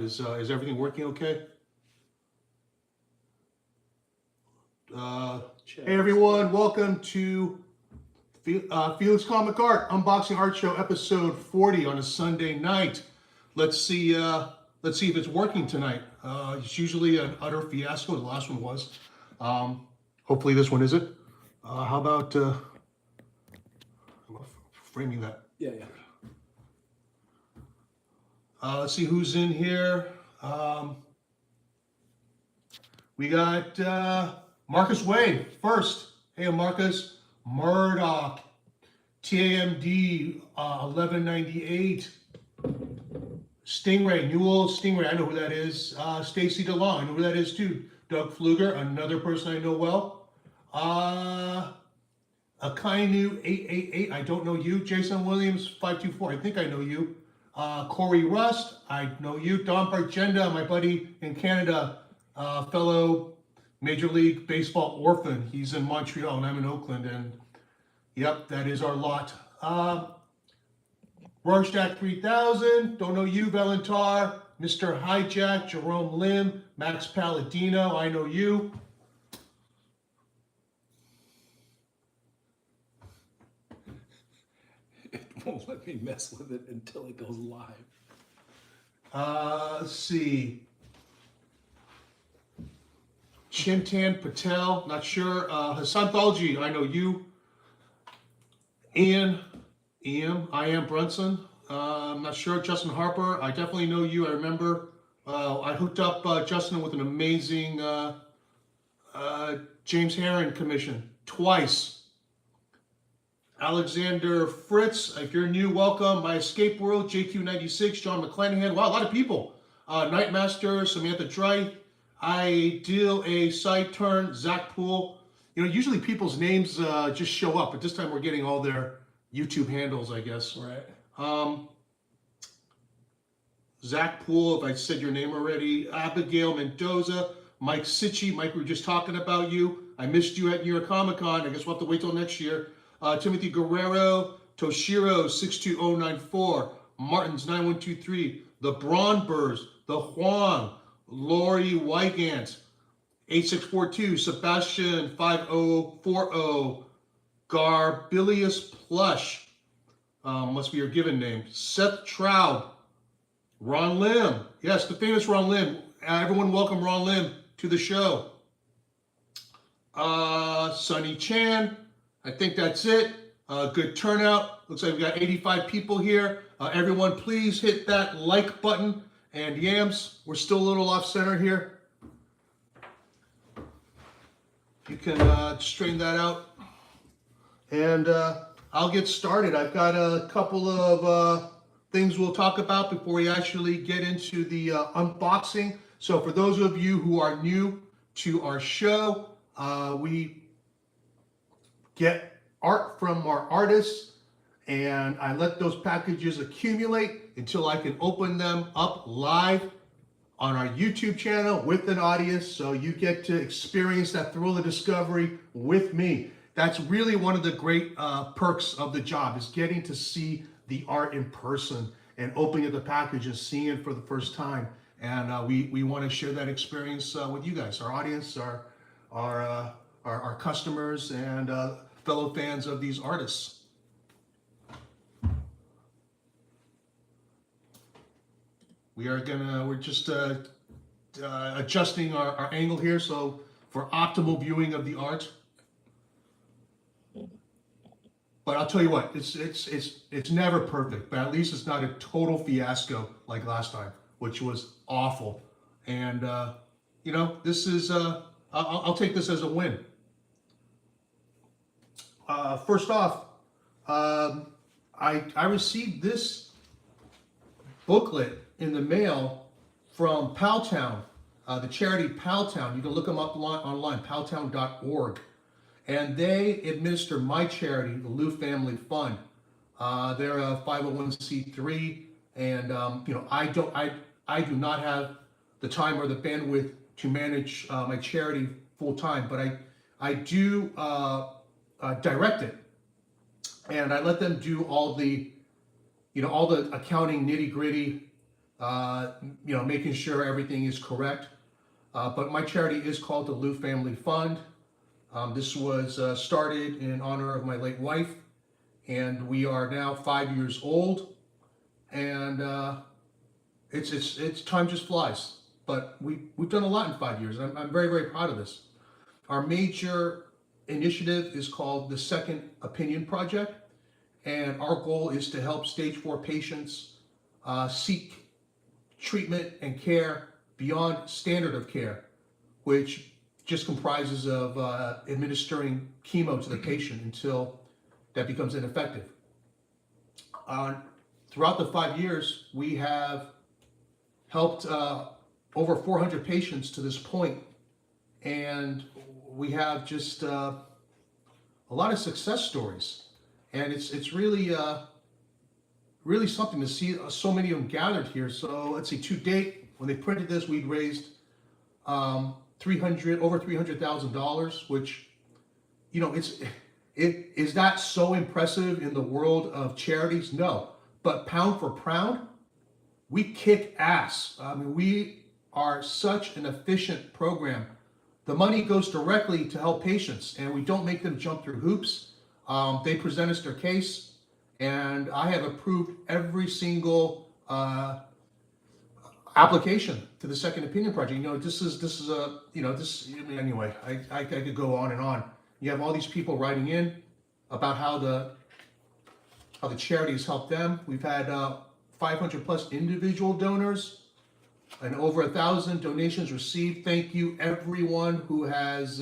Is everything working okay? Hey everyone, welcome to Felix Comic Art Unboxing Art Show episode 40 on a Sunday night. Let's see if it's working tonight. It's usually an utter fiasco. The last one was. Hopefully this one isn't. How about framing that? Yeah. Let's see who's in here. We got Marcus Wade first. Hey, Marcus. Murdoch. TAMD 1198. Stingray, new old Stingray. I know who that is. Stacy DeLong. I know who that is too. Doug Pfluger, another person I know well. Akainu 888. I don't know you. Jason Williams 524. I think I know you. Corey Rust, I know you. Don Bargenda, my buddy in Canada, fellow Major League Baseball orphan. He's in Montreal and I'm in Oakland, and yep, that is our lot. Rorschach 3000, don't know you. Valentar, Mr. Hijack, Jerome Lim, Max Palladino, I know you. Won't let me mess with it until it goes live. Let's see. Chintan Patel, not sure. Hassanthology, I know you. I am Brunson. I'm not sure. Justin Harper, I definitely know you. I remember. I hooked up Justin with an amazing James Herron commission twice. Alexander Fritz, if you're new, welcome. My Escape World, JQ96, John McClanahan. Wow, a lot of people. Nightmaster, Samantha Dry, Ideal A Side Turn, Zach Poole. You know, usually people's names just show up, but this time we're getting all their YouTube handles, I guess. Right. Zach Poole, if I said your name already. Abigail Mendoza, Mike Sitchy. Mike, we were just talking about you. I missed you at New York Comic Con. I guess we'll have to wait till next year. Timothy Guerrero, Toshiro 62094, Martins 9123, the Braunburs, the Huang, Lori Wygant 8642, Sebastian 5040, Garbilius Plush, must be your given name, Seth Trout, Ron Lim, yes, the famous Ron Lim. Everyone welcome Ron Lim to the show. Sunny Chan, I think that's it. Good turnout. Looks like we got 85 people here. Everyone, please hit that like button. And Yams, we're still a little off center here. You can straighten that out. And I'll get started. I've got a couple of things we'll talk about before we actually get into the unboxing. So for those of you who are new to our show, we get art from our artists, and I let those packages accumulate until I can open them up live on our YouTube channel with an audience, so you get to experience that thrill of discovery with me. That's really one of the great perks of the job, is getting to see the art in person and opening up the package and seeing it for the first time. And we want to share that experience with you guys, our audience, our customers, and fellow fans of these artists. We're just adjusting our angle here, so for optimal viewing of the art. But I'll tell you what, it's never perfect, but at least it's not a total fiasco like last time, which was awful. And you know, this is I'll take this as a win. First off, I received this booklet in the mail from Powtown, the charity Powtown. You can look them up online, powtown.org. And they administer my charity, the Liu Family Fund. They're a 501c3, and you know, I do not have the time or the bandwidth to manage my charity full time, but I do direct it, and I let them do all the, you know, all the accounting nitty gritty making sure everything is correct. But my charity is called the Lou Family Fund. This was started in honor of my late wife, and we are now 5 years old. And it's time just flies. But we've done a lot in 5 years. I'm very, very proud of this. Our major initiative is called the Second Opinion Project, and our goal is to help stage 4 patients seek treatment and care beyond standard of care, which just comprises of administering chemo to the patient until that becomes ineffective. Throughout the 5 years, we have helped over 400 patients to this point, and we have just a lot of success stories, and it's really really something to see so many of them gathered here. So let's see, to date, when they printed this, we'd raised over $300,000, which, is that so impressive in the world of charities? No, but pound for pound, we kick ass. I mean, we are such an efficient program. The money goes directly to help patients, and we don't make them jump through hoops. They present us their case, and I have approved every single application to the Second Opinion Project. Anyway, I could go on and on. You have all these people writing in about how the charity has helped them. We've had 500 plus individual donors and over 1,000 donations received. Thank you everyone who has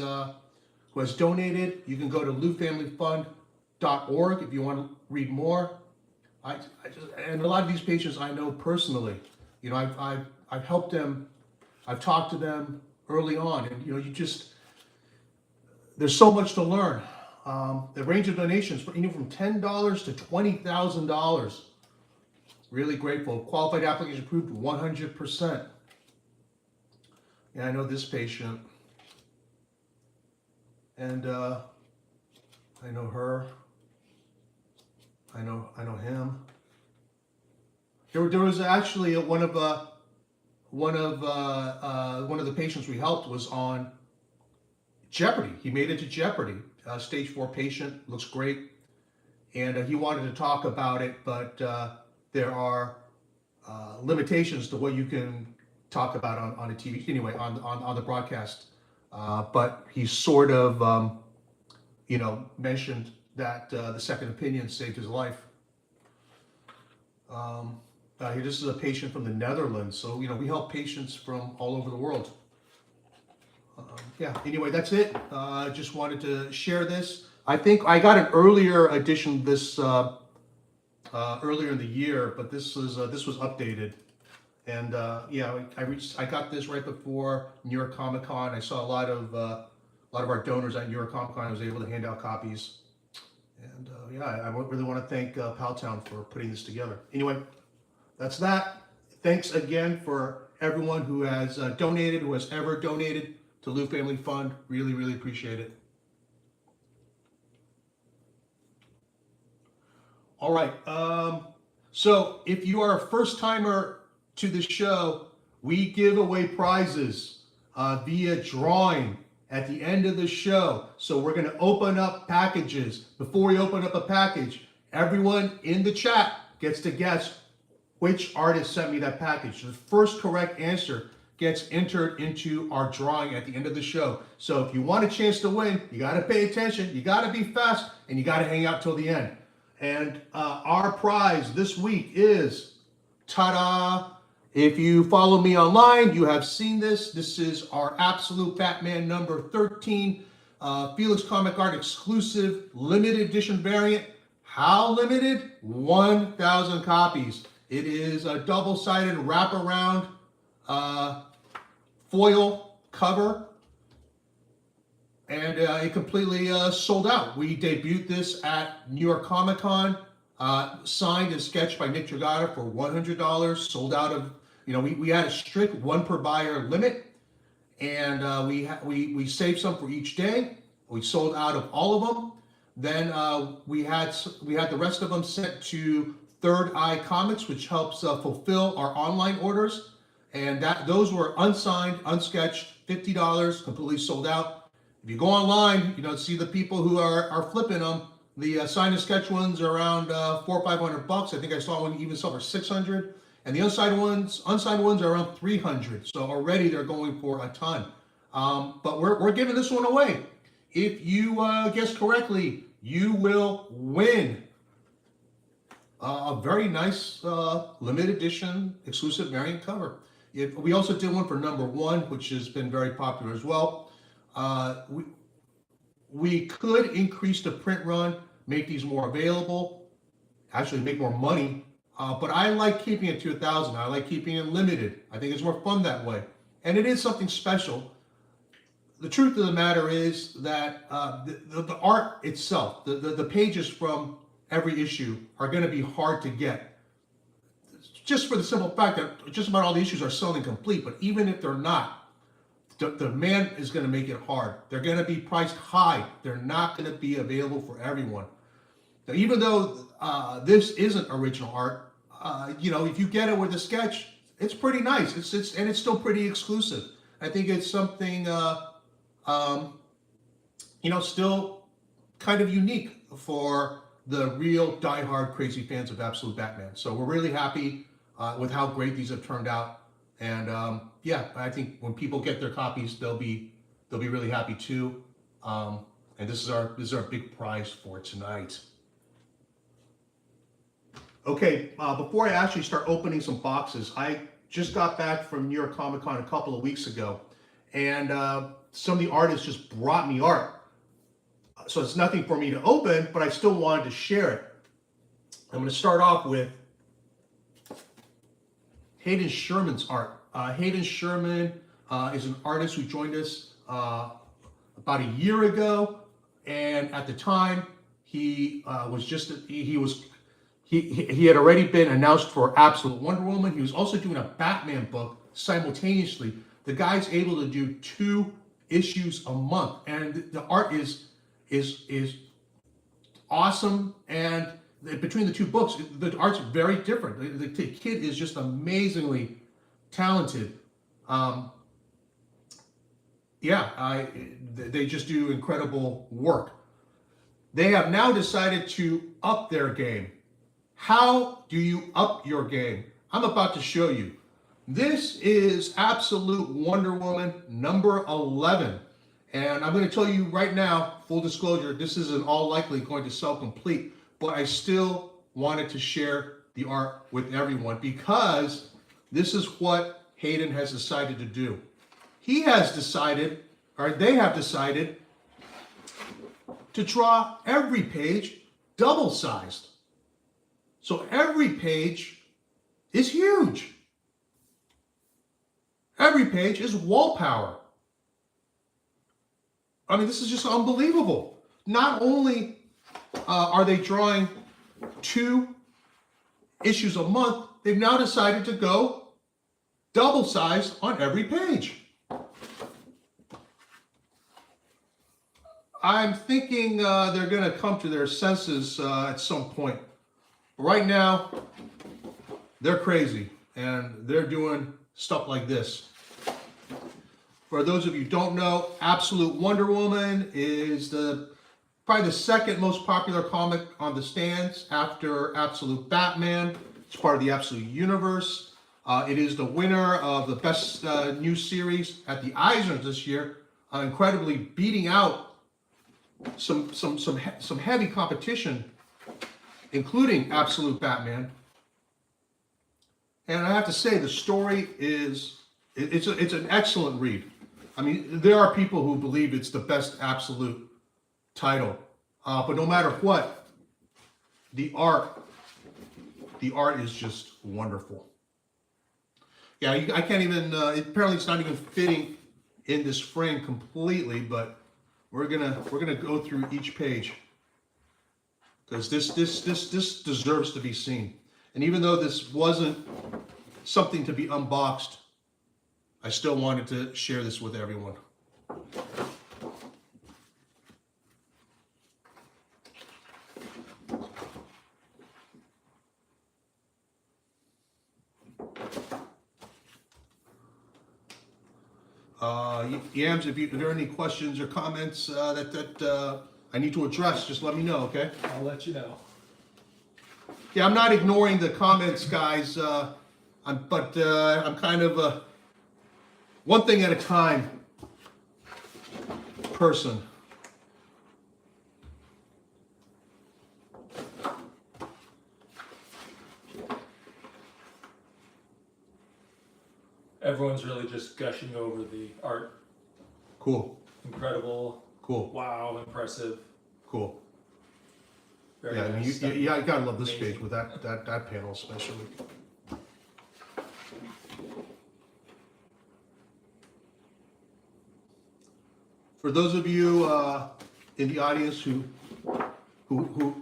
donated. You can go to loufamilyfund.org if you want to read more. And a lot of these patients I know personally. I've helped them. I've talked to them early on, and there's so much to learn. The range of donations from $10 to $20,000. Really grateful. Qualified application approved 100%. Yeah, I know this patient, and I know her. I know him. There was actually one of the patients we helped was on Jeopardy. He made it to Jeopardy. Stage 4 patient, looks great, and he wanted to talk about it, but there are limitations to what you can talk about on a TV, anyway, on the broadcast. But he sort of, mentioned that the Second Opinion saved his life. This is a patient from the Netherlands, so we help patients from all over the world. Anyway, that's it. Just wanted to share this. I think I got an earlier edition of this earlier in the year, but this was updated, and I got this right before New York Comic Con. I saw a lot of our donors at New York Comic Con. I was able to hand out copies, and I really want to thank Powtown for putting this together. Anyway, that's that. Thanks again for everyone who has donated, who has ever donated to Lou Family Fund. Really, really appreciate it. All right. So if you are a first timer to the show, we give away prizes via drawing at the end of the show. So we're going to open up packages. Before we open up a package, everyone in the chat gets to guess which artist sent me that package. The first correct answer gets entered into our drawing at the end of the show. So if you want a chance to win, you got to pay attention, you got to be fast, and you got to hang out till the end. And our prize this week is, ta-da! If you follow me online, you have seen this. This is our Absolute Batman number 13, Felix Comic Art exclusive limited edition variant. How limited? 1,000 copies. It is a double-sided wraparound foil cover, and it completely sold out. We debuted this at New York Comic Con, signed and sketched by Nick Dragotta for $100. Sold out of, we had a strict one per buyer limit, and we saved some for each day. We sold out of all of them. Then we had the rest of them sent to Third Eye Comics, which helps fulfill our online orders. And those were unsigned, unsketched, $50, completely sold out. If you go online, see the people who are flipping them. The signed and sketch ones are around $400 or $500. I think I saw one even sell for $600. And the unsigned ones are around $300. So already they're going for a ton. But we're giving this one away. If you guess correctly, you will win a very nice limited edition exclusive variant cover. We also did one for number 1, which has been very popular as well. We could increase the print run, make these more available, actually make more money. But I like keeping it to 1,000. I like keeping it limited. I think it's more fun that way. And it is something special. The truth of the matter is that the art itself, the pages from every issue are going to be hard to get. Just for the simple fact that just about all the issues are selling complete. But even if they're not, the demand is going to make it hard. They're going to be priced high. They're not going to be available for everyone. Now, even though this isn't original art, if you get it with a sketch, it's pretty nice. It's still pretty exclusive. I think it's something still kind of unique for the real diehard crazy fans of Absolute Batman. So we're really happy with how great these have turned out. And I think when people get their copies, they'll be really happy too. And this is our big prize for tonight. Okay, before I actually start opening some boxes, I just got back from New York Comic Con a couple of weeks ago, and some of the artists just brought me art. So it's nothing for me to open, but I still wanted to share it. I'm going to start off with Hayden Sherman's art. Hayden Sherman is an artist who joined us about a year ago, and at the time he had already been announced for Absolute Wonder Woman. He was also doing a Batman book simultaneously. The guy's able to do 2 issues a month, and the art is awesome. And between the 2 books, the art's very different. The kid is just amazingly talented. They just do incredible work. They have now decided to up their game. How do you up your game? I'm about to show you. This is Absolute Wonder Woman number 11. And I'm going to tell you right now, full disclosure, this is in all likely going to sell complete. But I still wanted to share the art with everyone because this is what Hayden has decided to do. He has decided, or they have decided, to draw every page double-sized. So every page is huge. Every page is wall power. I mean, this is just unbelievable. Not only are they drawing 2 issues a month, they've now decided to go double-sized on every page. I'm thinking they're going to come to their senses at some point. Right now, they're crazy, and they're doing stuff like this. For those of you who don't know, Absolute Wonder Woman is probably the second most popular comic on the stands after Absolute Batman. It's part of the Absolute Universe. It is the winner of the Best New Series at the Eisners this year, incredibly beating out some heavy competition, including Absolute Batman. And I have to say, the story it's an excellent read. I mean, there are people who believe it's the best Absolute title, but no matter what, the art is just wonderful. Yeah, I can't even. Apparently, it's not even fitting in this frame completely, but we're gonna go through each page because this deserves to be seen. And even though this wasn't something to be unboxed, I still wanted to share this with everyone. Yams, if there are any questions or comments that I need to address, just let me know, okay? I'll let you know. Yeah, I'm not ignoring the comments, guys, I'm kind of a one thing at a time person. Everyone's really just gushing over the art. Cool, Incredible. cool, Wow, impressive. cool. Very Yeah, I mean, nice. you gotta love this Amazing. page with that panel especially. For those of you in the audience who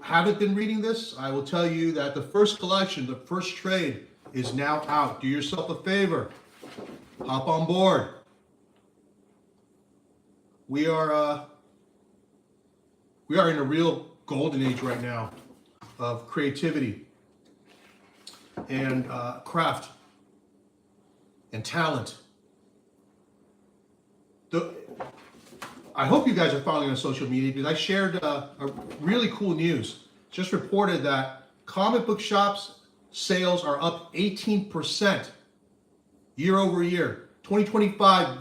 haven't been reading this, I will tell you that the first collection, the first trade, is now out. Do yourself a favor. Hop on board. We are in a real golden age right now of creativity and craft and talent. I hope you guys are following on social media because I shared a really cool news. Just reported that comic book shops sales are up 18% year over year. 2025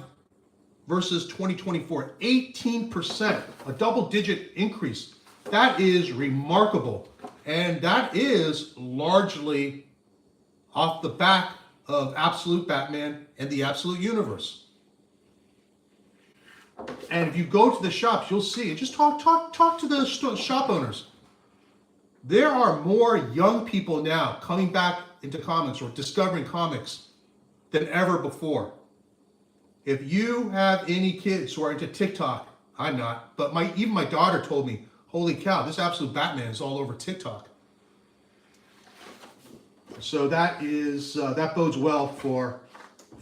versus 2024, 18%, a double-digit increase. That is remarkable, and that is largely off the back of Absolute Batman and the Absolute Universe. And if you go to the shops, you'll see. And just talk to the shop owners. There are more young people now coming back into comics or discovering comics than ever before. If you have any kids who are into TikTok, I'm not, but even my daughter told me, holy cow, this Absolute Batman is all over TikTok. So that bodes well for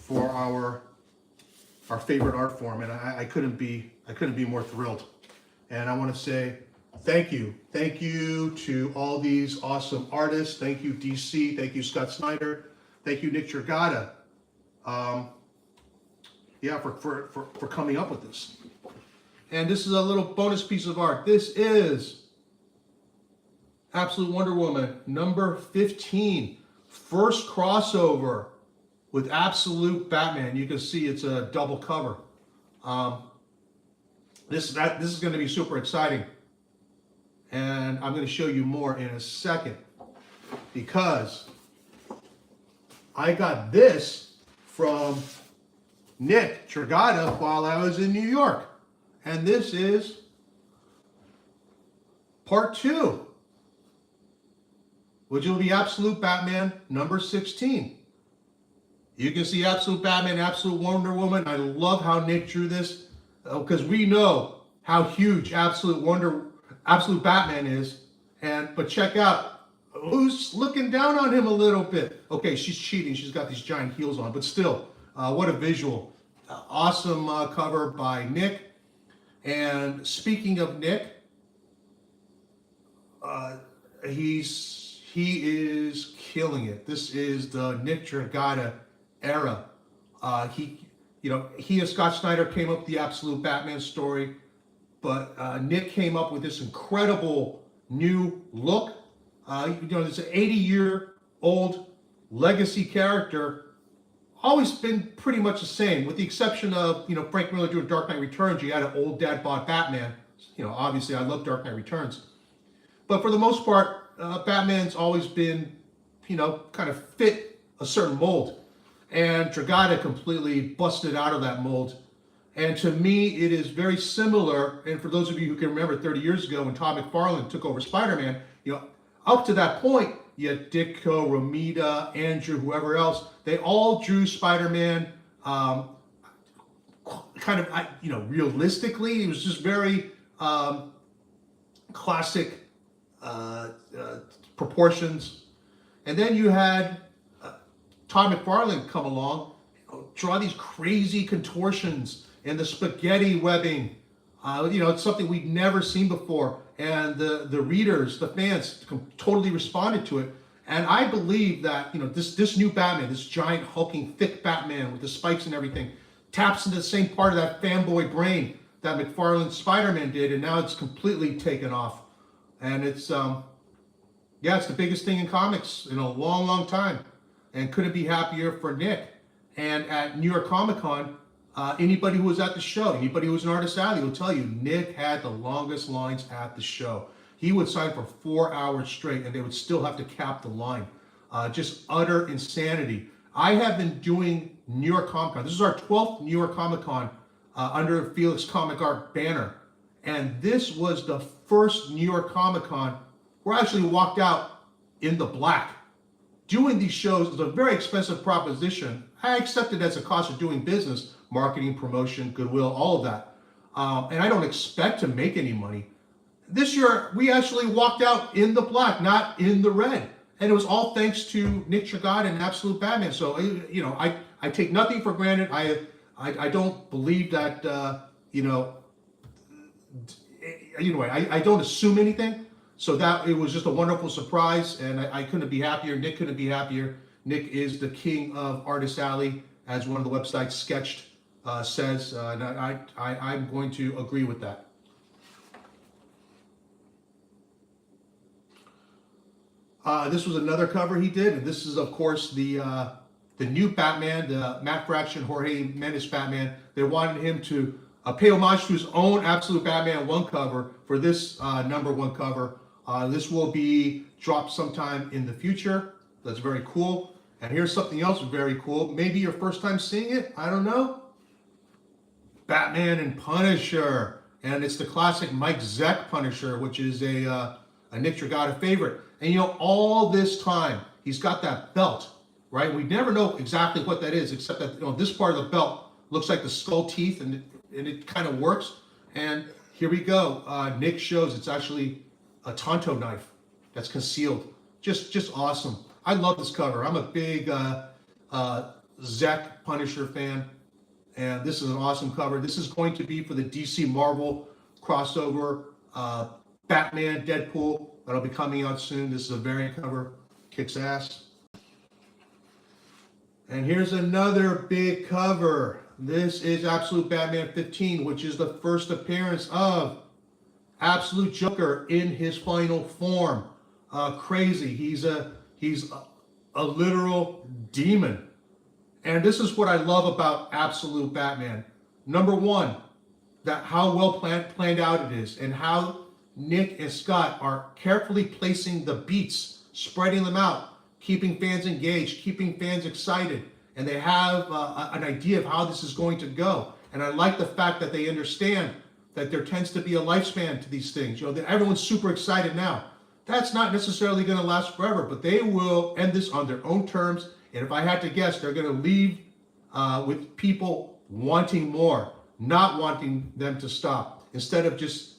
our favorite art form, and I couldn't be more thrilled. And I want to say thank you to all these awesome artists. Thank you DC, thank you Scott Snyder, thank you Nick Dragotta. For coming up with this. And this is a little bonus piece of art. This is Absolute Wonder Woman number 15, first crossover with Absolute Batman. You can see it's a double cover. This is going to be super exciting, and I'm going to show you more in a second because I got this from Nick Dragotta while I was in New York, and this is part 2, which will be Absolute Batman number 16. You can see Absolute Batman, Absolute Wonder Woman. I love how Nick drew this because we know how huge Absolute Batman is. But check out who's looking down on him a little bit. Okay, she's cheating. She's got these giant heels on, but still, what a visual! Awesome cover by Nick. And speaking of Nick, he is killing it. This is the Nick Dragotta era. He and Scott Snyder came up with the Absolute Batman story, but Nick came up with this incredible new look. It's an 80-year-old legacy character, always been pretty much the same, with the exception of Frank Miller doing Dark Knight Returns. You had an old dad bod Batman. Obviously I love Dark Knight Returns, but for the most part, Batman's always been, kind of fit a certain mold. And Dragotta completely busted out of that mold. And to me, it is very similar. And for those of you who can remember 30 years ago when Todd McFarlane took over Spider-Man, up to that point, you had Ditko, Romita, Andrew, whoever else. They all drew Spider-Man realistically. It was just very classic proportions. And then you had Todd McFarlane come along, draw these crazy contortions and the spaghetti webbing. It's something we'd never seen before. And the readers, the fans, totally responded to it. And I believe that, this new Batman, this giant hulking thick Batman with the spikes and everything, taps into the same part of that fanboy brain that McFarlane's Spider-Man did, and now it's completely taken off. And it's, it's the biggest thing in comics in a long, long time. And couldn't be happier for Nick. And at New York Comic Con, anybody who was at the show, anybody who was an Artist Alley will tell you, Nick had the longest lines at the show. He would sign for 4 hours straight, and they would still have to cap the line. Just utter insanity. I have been doing New York Comic Con. This is our 12th New York Comic Con under Felix Comic Art banner. And this was the first New York Comic Con where I actually walked out in the black. Doing these shows is a very expensive proposition. I accept it as a cost of doing business, marketing, promotion, goodwill, all of that. And I don't expect to make any money. This year, we actually walked out in the black, not in the red. And it was all thanks to Nick Dragotta and Absolute Batman. So, I take nothing for granted. I don't believe that, anyway, I don't assume anything. So that it was just a wonderful surprise, and I couldn't be happier. Nick couldn't be happier. Nick is the king of Artist Alley, as one of the websites, Sketched, says, and I'm going to agree with that. This was another cover he did, and this is, of course, the new Batman, the Matt Fraction, Jorge Mendes Batman. They wanted him to pay homage to his own Absolute Batman 1 cover for this #1 cover. This will be dropped sometime in the future. That's very cool. And here's something else very cool. Maybe your first time seeing it. I don't know. Batman and Punisher. And it's the classic Mike Zeck Punisher, which is a Nick Dragotta favorite. And all this time, he's got that belt, right? We never know exactly what that is, except that this part of the belt looks like the skull teeth, and it kind of works. And here we go. Nick shows it's actually a Tonto knife that's concealed. Just awesome. I love this cover. I'm a big Zeck Punisher fan, and this is an awesome cover. This is going to be for the DC Marvel crossover Batman Deadpool that'll be coming out soon. This is a variant cover. Kicks ass. And here's another big cover. This is Absolute Batman 15, which is the first appearance of Absolute Joker in his final form. Crazy. He's a literal demon. And this is what I love about Absolute Batman. Number one, that how well planned out it is, and how Nick and Scott are carefully placing the beats, spreading them out, keeping fans engaged, keeping fans excited. And they have an idea of how this is going to go. And I like the fact that they understand that there tends to be a lifespan to these things. Everyone's super excited now. That's not necessarily going to last forever, but they will end this on their own terms. And if I had to guess, they're going to leave with people wanting more, not wanting them to stop, instead of just,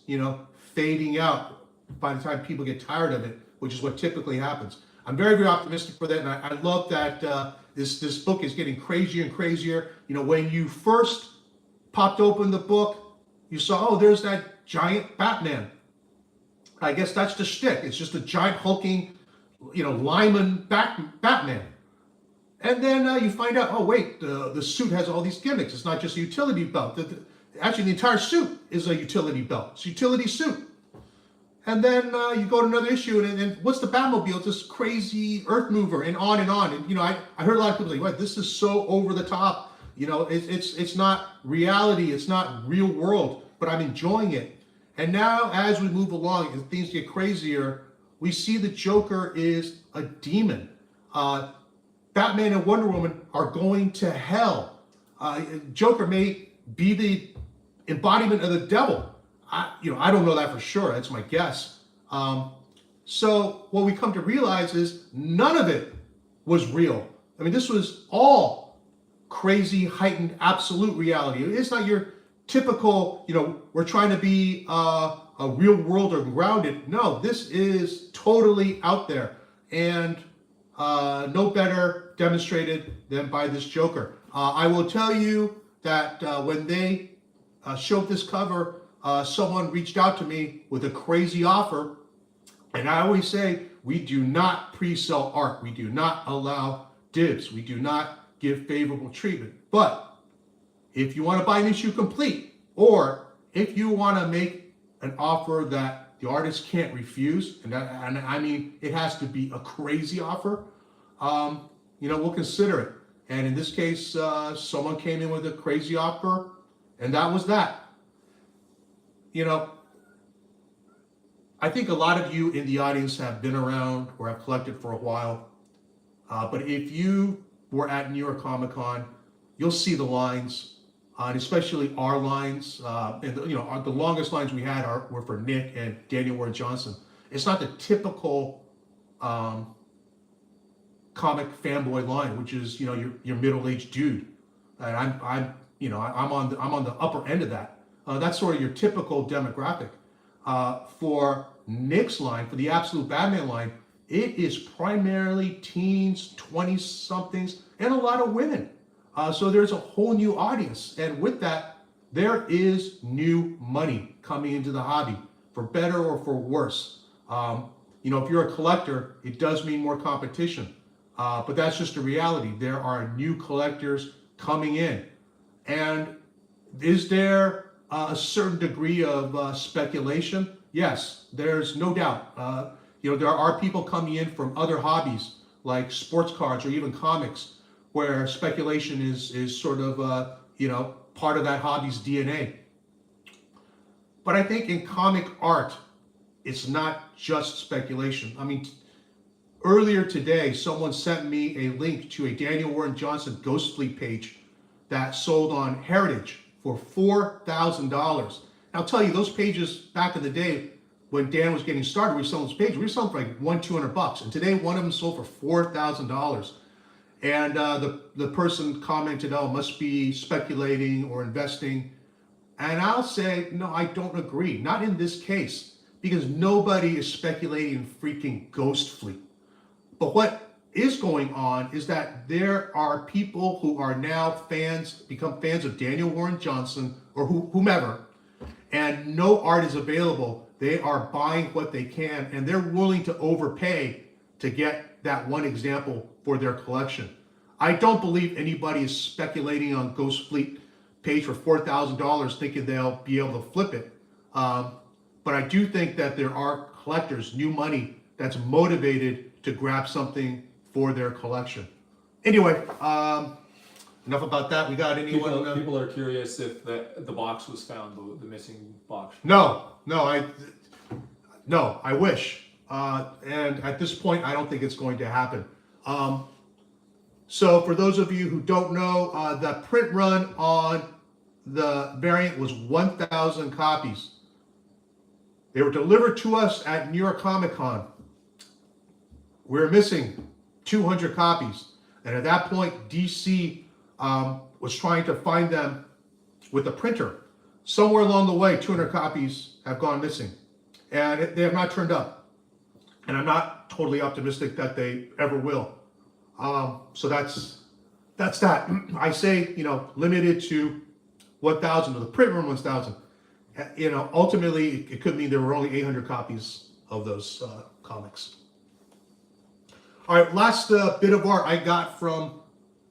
fading out by the time people get tired of it, which is what typically happens. I'm very, very optimistic for that, and I love that this book is getting crazier and crazier. When you first popped open the book, you saw, oh, there's that giant Batman. I guess that's the shtick. It's just a giant hulking, lineman Batman. And then you find out, oh wait, the suit has all these gimmicks. It's not just a utility belt. Actually, the entire suit is a utility belt. It's a utility suit. And then you go to another issue, and what's the Batmobile? It's this crazy earth mover, and on and on. And I heard a lot of people say, "What? This is so over the top." It's not reality. It's not real world. But I'm enjoying it. And now, as we move along and things get crazier, we see the Joker is a demon. Batman and Wonder Woman are going to hell. Joker may be the embodiment of the devil. I don't know that for sure. That's my guess. So what we come to realize is none of it was real. I mean, this was all crazy, heightened, absolute reality. It's not your typical, we're trying to be a real world or grounded. No, this is totally out there, and no better demonstrated than by this Joker. I will tell you that when they showed this cover, someone reached out to me with a crazy offer. And I always say, we do not pre-sell art. We do not allow dibs. We do not give favorable treatment. But if you want to buy an issue complete, or if you want to make an offer that the artist can't refuse, and I mean, it has to be a crazy offer, we'll consider it. And in this case, someone came in with a crazy offer, and that was that. I think a lot of you in the audience have been around or have collected for a while. But if you were at New York Comic Con, you'll see the lines, and especially our lines. And the longest lines we had were for Nick and Daniel Warren Johnson. It's not the typical comic fanboy line, which is your middle-aged dude, and I'm on the upper end of that. That's sort of your typical demographic. For Nick's line, for the Absolute Batman line, it is primarily teens, 20-somethings, and a lot of women. So there's a whole new audience. And with that, there is new money coming into the hobby, for better or for worse. If you're a collector, it does mean more competition. But that's just a reality. There are new collectors coming in. And is there a certain degree of speculation? Yes, there's no doubt. There are people coming in from other hobbies like sports cards or even comics, where speculation is sort of part of that hobby's DNA. But I think in comic art, it's not just speculation. I mean, earlier today, someone sent me a link to a Daniel Warren Johnson Ghost Fleet page that sold on Heritage for $4,000. I'll tell you, those pages back in the day, when Dan was getting started, we were selling those pages. We were selling for like $200, and today one of them sold for $4,000. And the person commented, "Oh, must be speculating or investing." And I'll say, no, I don't agree. Not in this case, because nobody is speculating in freaking Ghost Fleet. But what is going on is that there are people who are now become fans of Daniel Warren Johnson or whomever, and no art is available. They are buying what they can, and they're willing to overpay to get that one example for their collection. I don't believe anybody is speculating on Ghost Fleet page for $4,000 thinking they'll be able to flip it. But I do think that there are collectors, new money, that's motivated to grab something for their collection. Anyway, enough about that. We got anyone? People are curious if the box was found, the missing box. No, I wish. And at this point, I don't think it's going to happen. So for those of you who don't know, the print run on the variant was 1,000 copies. They were delivered to us at New York Comic Con. We're missing 200 copies. And at that point, DC was trying to find them with a printer. Somewhere along the way, 200 copies have gone missing. And they have not turned up. And I'm not totally optimistic that they ever will. So that's that. I say, limited to 1,000, or the print run 1,000. Ultimately, it could mean there were only 800 copies of those comics. All right, last bit of art I got from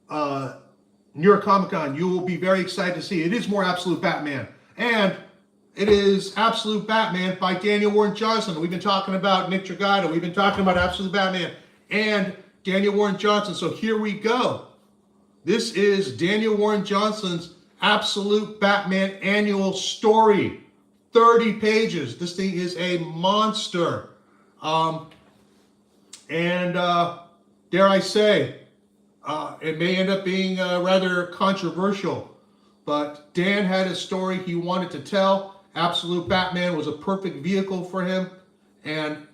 New York Comic Con. You will be very excited to see. It is more Absolute Batman. And it is Absolute Batman by Daniel Warren Johnson. We've been talking about Nick Dragotta. We've been talking about Absolute Batman and Daniel Warren Johnson. So here we go. This is Daniel Warren Johnson's Absolute Batman annual story. 30 pages. This thing is a monster. And dare I say, it may end up being rather controversial. But Dan had a story he wanted to tell. Absolute Batman was a perfect vehicle for him. And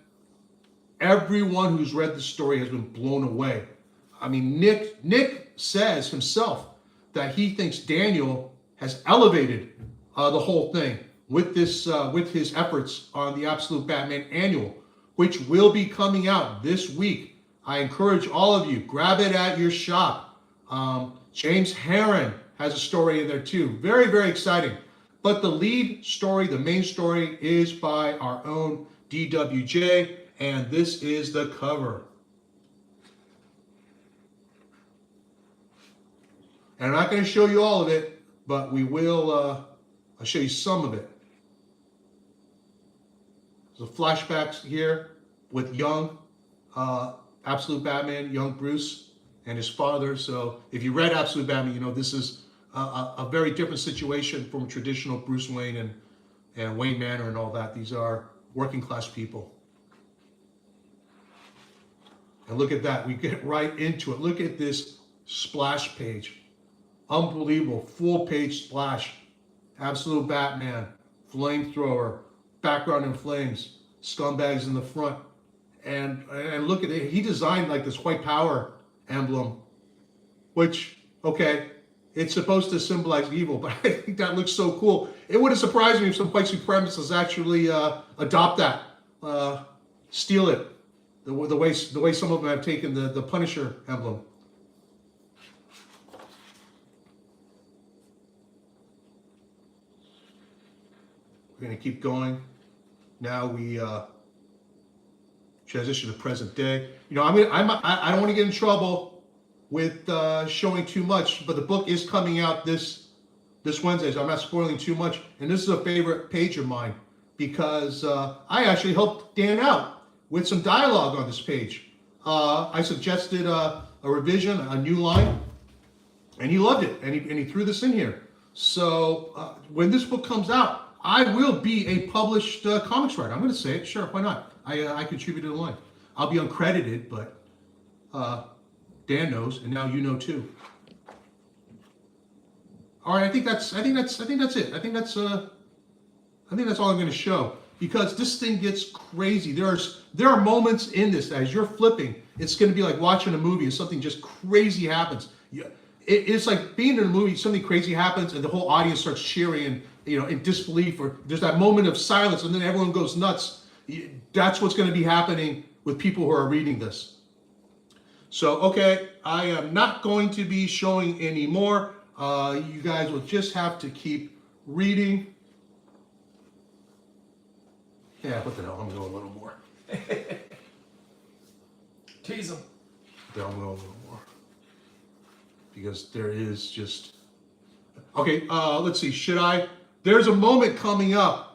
everyone who's read the story has been blown away. I mean, Nick says himself that he thinks Daniel has elevated the whole thing with his efforts on the Absolute Batman Annual, which will be coming out this week. I encourage all of you, grab it at your shop. James Herron has a story in there too. Very, very exciting. But the lead story, the main story, is by our own DWJ, and this is the cover. And I'm not going to show you all of it, but we will. I'll show you some of it. There's a flashbacks here with young Absolute Batman, young Bruce, and his father. So if you read Absolute Batman, you know this is a very different situation from traditional Bruce Wayne and Wayne Manor and all that. These are working class people. And look at that. We get right into it. Look at this splash page. Unbelievable. Full page splash. Absolute Batman. Flamethrower. Background in flames. Scumbags in the front. And look at it. He designed like this white power emblem. Which, okay, it's supposed to symbolize evil, but I think that looks so cool. It would have surprised me if some white supremacists actually adopt that. Steal it. The way some of them have taken the Punisher emblem. We're going to keep going. Now we transition to present day. You know, I don't want to get in trouble with showing too much, but the book is coming out this Wednesday, so I'm not spoiling too much. And this is a favorite page of mine because I actually helped Dan out with some dialogue on this page. I suggested a revision, a new line, and he loved it, and he threw this in here. So when this book comes out, I will be a published comics writer. I'm going to say it. Sure, why not? I contributed a line. I'll be uncredited, but Dan knows, and now you know too. All right, I think that's it. I think that's all I'm going to show, because this thing gets crazy. There are moments in this that as you're flipping, it's going to be like watching a movie and something just crazy happens. It's like being in a movie, something crazy happens and the whole audience starts cheering and, you know, in disbelief, or there's that moment of silence and then everyone goes nuts. That's what's going to be happening with people who are reading this. So, okay, I am not going to be showing any more. You guys will just have to keep reading. Yeah, what the hell? I'm going to go a little more. Tease them. Yeah, I'm going to go a little more. Because there is just... Okay, let's see. Should I... There's a moment coming up.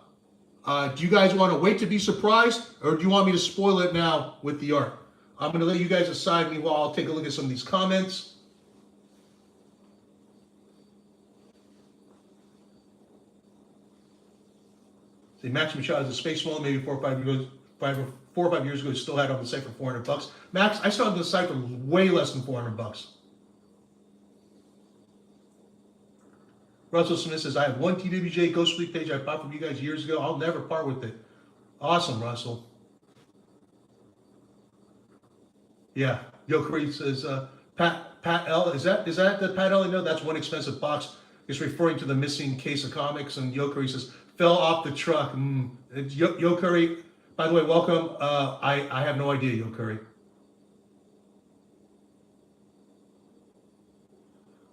Do you guys want to wait to be surprised? Or do you want me to spoil it now with the art? I'm going to let you guys decide. Meanwhile, I'll take a look at some of these comments. See, Max Machado is a space model, maybe 4 or 5 years ago, he still had it on the site for $400. Max, I saw it on the site for way less than $400. Russell Smith says, I have one TWJ Ghost Fleet page I bought from you guys years ago. I'll never part with it. Awesome, Russell. Yeah, Yokari says, Pat L. Is that the Pat L? No, that's one expensive box. It's referring to the missing case of comics. And Yokari says, fell off the truck. Yokari, by the way, welcome. I have no idea, Yokari.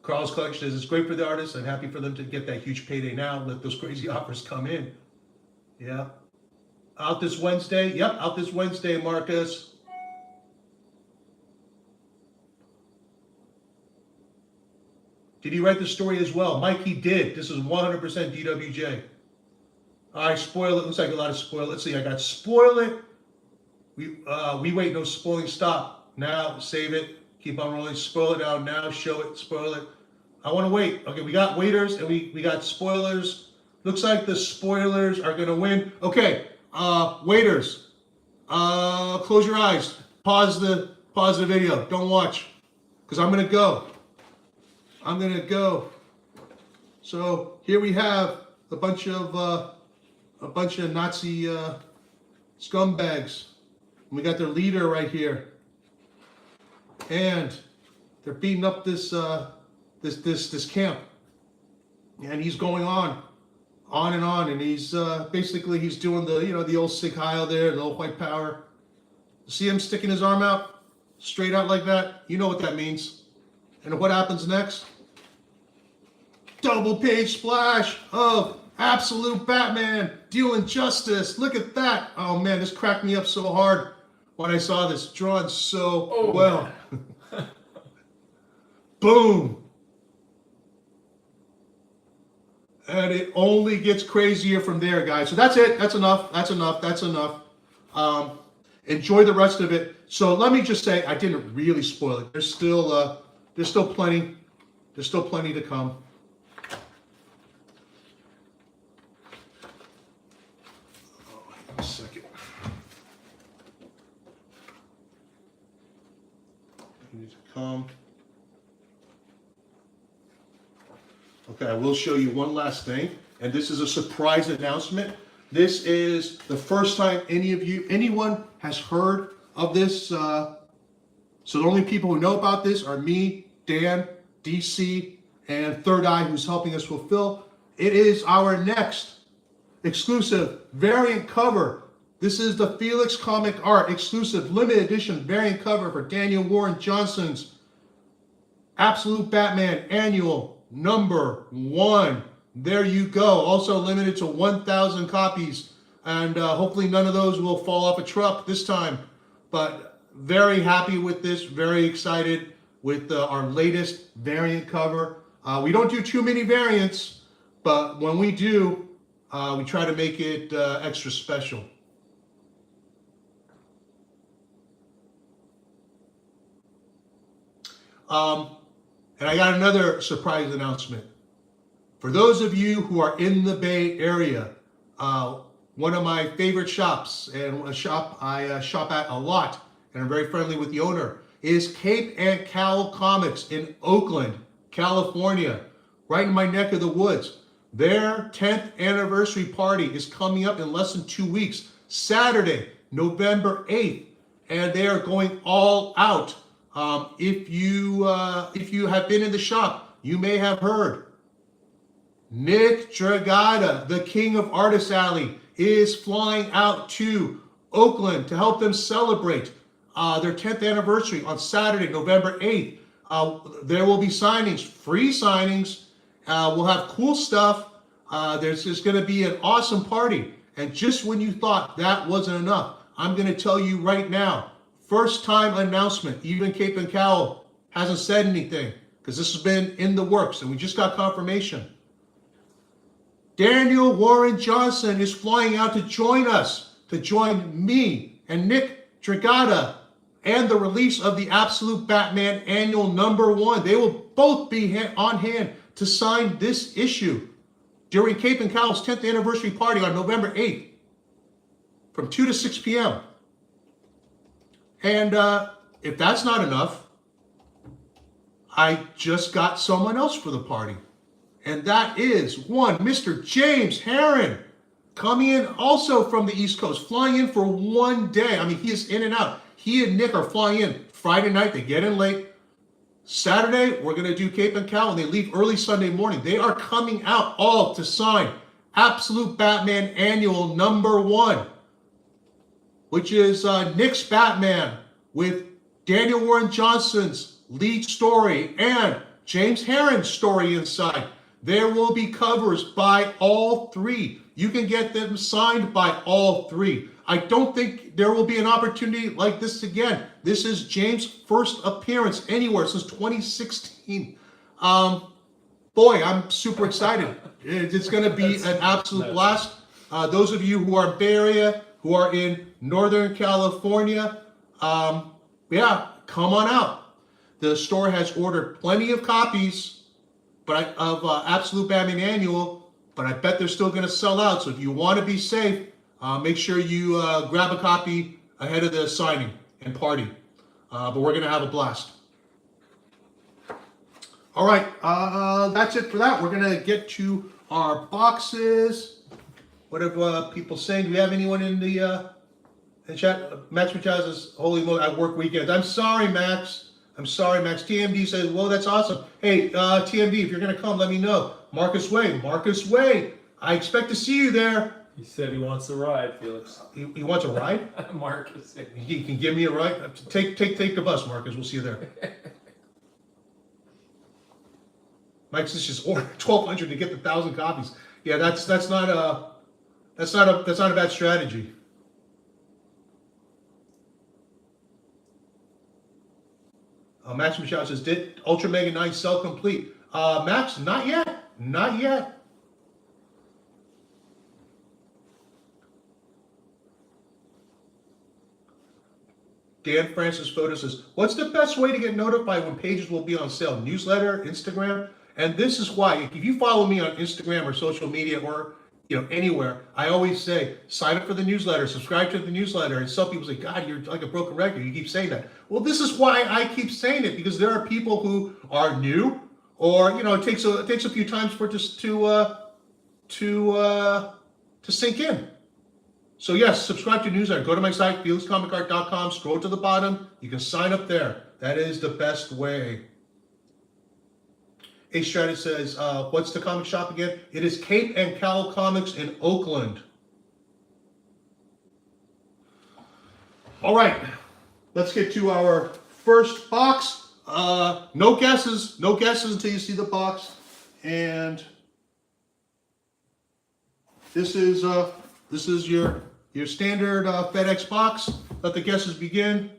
Carl's Collection says, it's great for the artists. I'm happy for them to get that huge payday now. Let those crazy offers come in. Yeah. Out this Wednesday. Yep, out this Wednesday, Marcus. Did he write the story as well? Mike, he did. This is 100% DWJ. All right, spoil it. Looks like a lot of spoil. Let's see. I got spoil it. We wait. No spoiling. Stop. Now. Save it. Keep on rolling. Spoil it out now. Show it. Spoil it. I want to wait. Okay, we got waiters and we got spoilers. Looks like the spoilers are going to win. Okay, waiters. Close your eyes. Pause the video. Don't watch, because I'm going to go. So here we have a bunch of Nazi scumbags. And we got their leader right here, and they're beating up this camp, and he's going on and on, and he's basically he's doing the old Sig Heil there, the old white power. See him sticking his arm out, straight out like that. You know what that means. And what happens next? Double page splash of Absolute Batman dealing justice. Look at that. Oh man, this cracked me up so hard when I saw this. Drawn so well. Boom. And it only gets crazier from there, guys. So that's it. That's enough. That's enough. That's enough. Enjoy the rest of it. So let me just say, I didn't really spoil it. There's still plenty. There's still plenty to come. Oh, hang on a second. Need to come. Okay, I will show you one last thing, and this is a surprise announcement. This is the first time anyone has heard of this. So the only people who know about this are me, Dan, DC, and Third Eye, who's helping us fulfill. It is our next exclusive variant cover. This is the Felix Comic Art exclusive limited edition variant cover for Daniel Warren Johnson's Absolute Batman Annual #1. There you go. Also limited to 1,000 copies. And hopefully none of those will fall off a truck this time. But very happy with this. Very excited with our latest variant cover. We don't do too many variants, but when we do, we try to make it extra special. And I got another surprise announcement. For those of you who are in the Bay Area, one of my favorite shops, and a shop I shop at a lot, and I'm very friendly with the owner, is Cape and Cowl Comics in Oakland, California, right in my neck of the woods. Their 10th anniversary party is coming up in less than 2 weeks, Saturday, November 8th, and they are going all out. If you have been in the shop, you may have heard Nick Dragotta, the king of Artist Alley, is flying out to Oakland to help them celebrate their 10th anniversary on Saturday, November 8th. There will be signings, free signings. We'll have cool stuff. There's just going to be an awesome party. And just when you thought that wasn't enough, I'm going to tell you right now, first time announcement, even Cape and Cowl hasn't said anything because this has been in the works and we just got confirmation. Daniel Warren Johnson is flying out to join us, to join me and Nick Dragotta, and the release of the Absolute Batman Annual #1. They will both be on hand to sign this issue during Cape and Cowl's 10th anniversary party on November 8th from 2 to 6 p.m. And if that's not enough, I just got someone else for the party. And that is one, Mr. James Herron, coming in also from the East Coast, flying in for 1 day. I mean, he is in and out. He and Nick are flying in Friday night. They get in late. Saturday, we're going to do Cape and Cowl, and they leave early Sunday morning. They are coming out all to sign Absolute Batman Annual #1, which is Nick's Batman with Daniel Warren Johnson's lead story and James Herron's story inside. There will be covers by all three. You can get them signed by all three. I don't think there will be an opportunity like this again. This is James' first appearance anywhere since 2016. Boy, I'm super excited. It's going to be an absolute blast. Those of you who are in Bay Area, who are in Northern California, yeah, come on out. The store has ordered plenty of copies of Absolute Batman Annual, but I bet they're still going to sell out. So if you want to be safe, make sure you grab a copy ahead of the signing and party. But we're going to have a blast. All right, that's it for that. We're going to get to our boxes. What are people saying? Do we have anyone in the chat? Max Machaz says, holy moly, I work weekends. I'm sorry, Max. I'm sorry, Max. TMD says, whoa, that's awesome. Hey, TMD, if you're going to come, let me know. Marcus Way, I expect to see you there. He said he wants to ride, Felix. He wants a ride? Marcus. He can give me a ride? Take the bus, Marcus. We'll see you there. Mike says just order 1,200 to get the 1,000 copies. Yeah, that's not a bad strategy. Max Michelle says, did Ultra Mega 9 sell complete? Max, not yet. Dan Francis Photo says, what's the best way to get notified when pages will be on sale? Newsletter, Instagram? And this is why, if you follow me on Instagram or social media or anywhere, I always say, sign up for the newsletter, subscribe to the newsletter. And some people say, God, you're like a broken record. You keep saying that. Well, this is why I keep saying it, because there are people who are new, or it takes a few times for it just to sink in. So yes, subscribe to the newsletter. Go to my site, felixcomicart.com. Scroll to the bottom. You can sign up there. That is the best way. A Stratus says, what's the comic shop again? It is Cape and Cowl Comics in Oakland. All right, let's get to our first box. No guesses until you see the box. And this is your standard FedEx box. Let the guesses begin.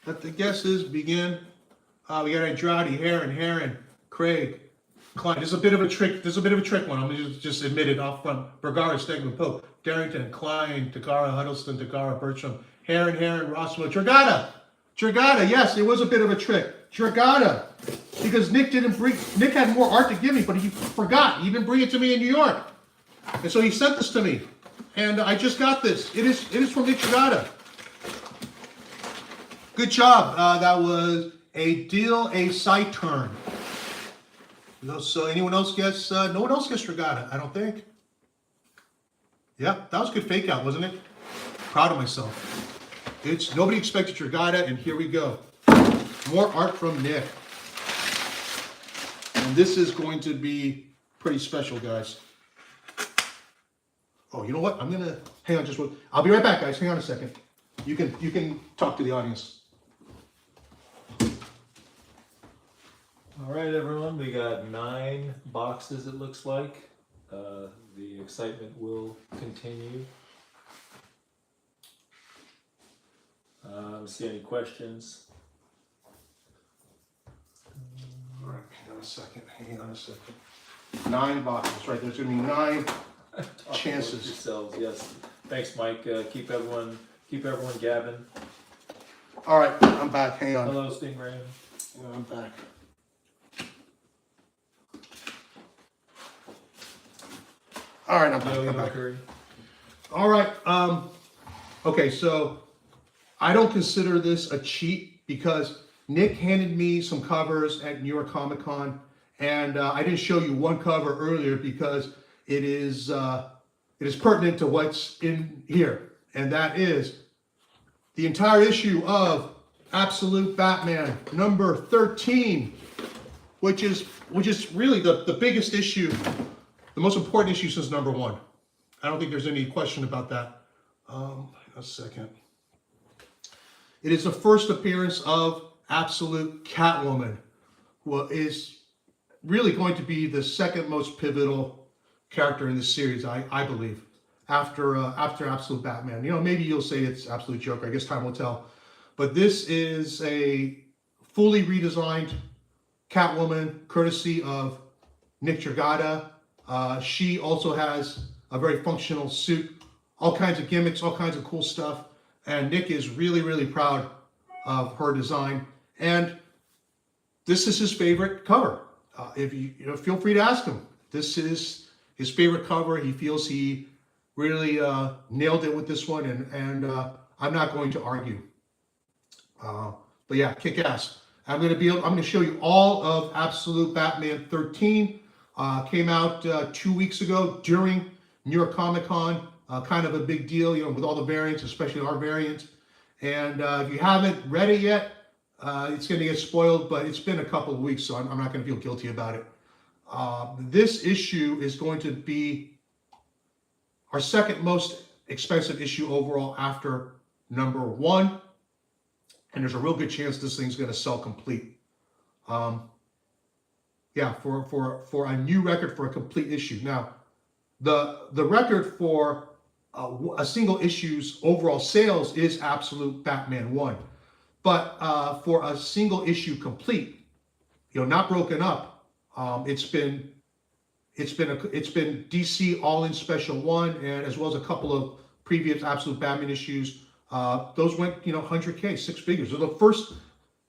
Let the guesses begin. We got Andrade, Heron, Craig, Klein. There's a bit of a trick. One. I'm gonna just admit it off front. Bergara, Stegman, Pope, Darrington, Klein, Takara, Huddleston, Takara, Bertram, Heron, Rossmo, Dragotta. Yes, it was a bit of a trick. Dragotta, because Nick had more art to give me, but he forgot. He didn't bring it to me in New York, and so he sent this to me, and I just got this. It is from Nick Dragotta. Good job. That was a deal, a side turn. So anyone else guess? No one else guessed Dragotta, I don't think. Yeah, that was a good fake out, wasn't it? Proud of myself. Nobody expected Dragotta, and here we go. More art from Nick. And this is going to be pretty special, guys. Oh, you know what? Hang on just one. I'll be right back, guys. Hang on a second. You can talk to the audience. All right, everyone, we got 9 boxes, it looks like. The excitement will continue. See any questions? All right, hang on a second. 9 boxes, right? There's going to be 9 chances. Yourselves, yes. Thanks, Mike. Keep everyone gabbing. All right, I'm back. Hang on. Hello, Stingray. Yeah, I'm back. All right, I'm back. All right. Okay, so I don't consider this a cheat because Nick handed me some covers at New York Comic Con, and I didn't show you one cover earlier because it is pertinent to what's in here, and that is the entire issue of Absolute Batman number 13, which is really the biggest issue. The most important issue since number 1. I don't think there's any question about that. A second. It is the first appearance of Absolute Catwoman, who is really going to be the second most pivotal character in this series, I believe, after Absolute Batman. Maybe you'll say it's Absolute Joker. I guess time will tell. But this is a fully redesigned Catwoman, courtesy of Nick Dragotta. She also has a very functional suit, all kinds of gimmicks, all kinds of cool stuff. And Nick is really, really proud of her design. And this is his favorite cover. If you feel free to ask him. This is his favorite cover. He feels he really nailed it with this one, and I'm not going to argue. But yeah, kick ass. I'm going to show you all of Absolute Batman 13. Came out 2 weeks ago during New York Comic Con. Kind of a big deal, with all the variants, especially our variant. And if you haven't read it yet, it's going to get spoiled, but it's been a couple of weeks, so I'm not going to feel guilty about it. This issue is going to be our second most expensive issue overall after number 1. And there's a real good chance this thing's going to sell complete. Yeah, for a new record for a complete issue. Now, the record for a single issue's overall sales is Absolute Batman 1. But for a single issue complete, not broken up, it's been DC All In Special 1, and as well as a couple of previous Absolute Batman issues Those went, 100K, six figures. They're the first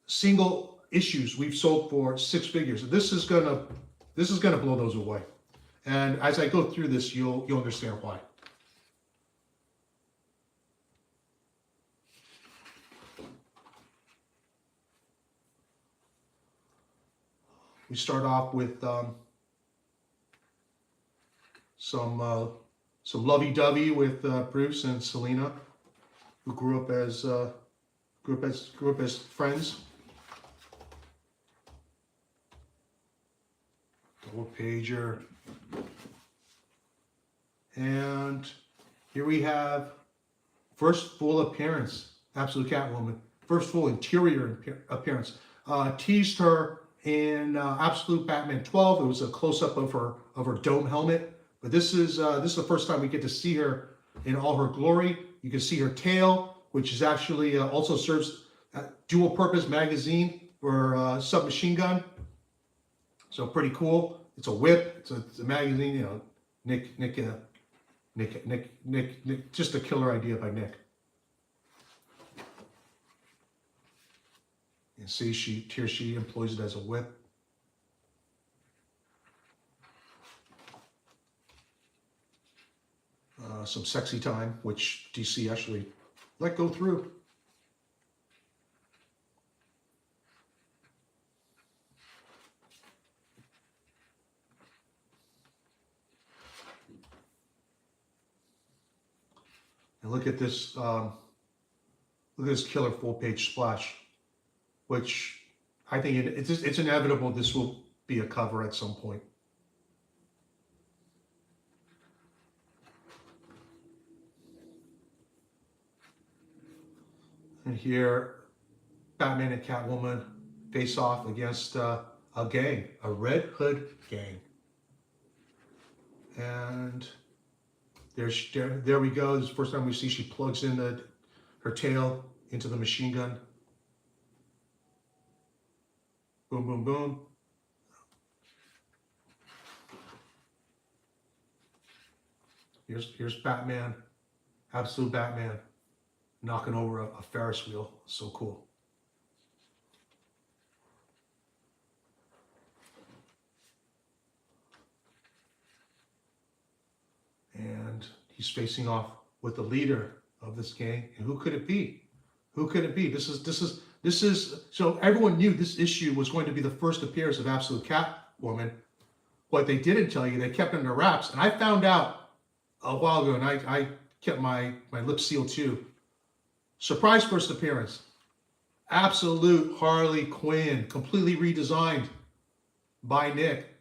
single issues we've sold for six figures. This is gonna blow those away. And as I go through this, you'll understand why. We start off with some lovey-dovey with Bruce and Selena, who grew up as friends. Double pager, and here we have first full appearance, Absolute Catwoman. First full interior appearance. Teased her in Absolute Batman 12. It was a close-up of her dome helmet. But this is the first time we get to see her in all her glory. You can see her tail, which is actually also serves dual-purpose magazine for submachine gun. So pretty cool. It's a whip. It's a magazine. Nick, just a killer idea by Nick. And see, she employs it as a whip. Some sexy time, which DC actually let go through. And look at this killer full-page splash, which I think it's inevitable this will be a cover at some point. And here, Batman and Catwoman face off against a gang, a Red Hood gang. And there we go. This is the first time we see she plugs in her tail into the machine gun. Boom, boom, boom. Here's Batman, Absolute Batman, knocking over a Ferris wheel. So cool. And he's facing off with the leader of this gang. And who could it be? Who could it be? This is so everyone knew this issue was going to be the first appearance of Absolute Catwoman. What they didn't tell you, they kept it under wraps. And I found out a while ago, and I kept my lips sealed too. Surprise first appearance. Absolute Harley Quinn, completely redesigned by Nick.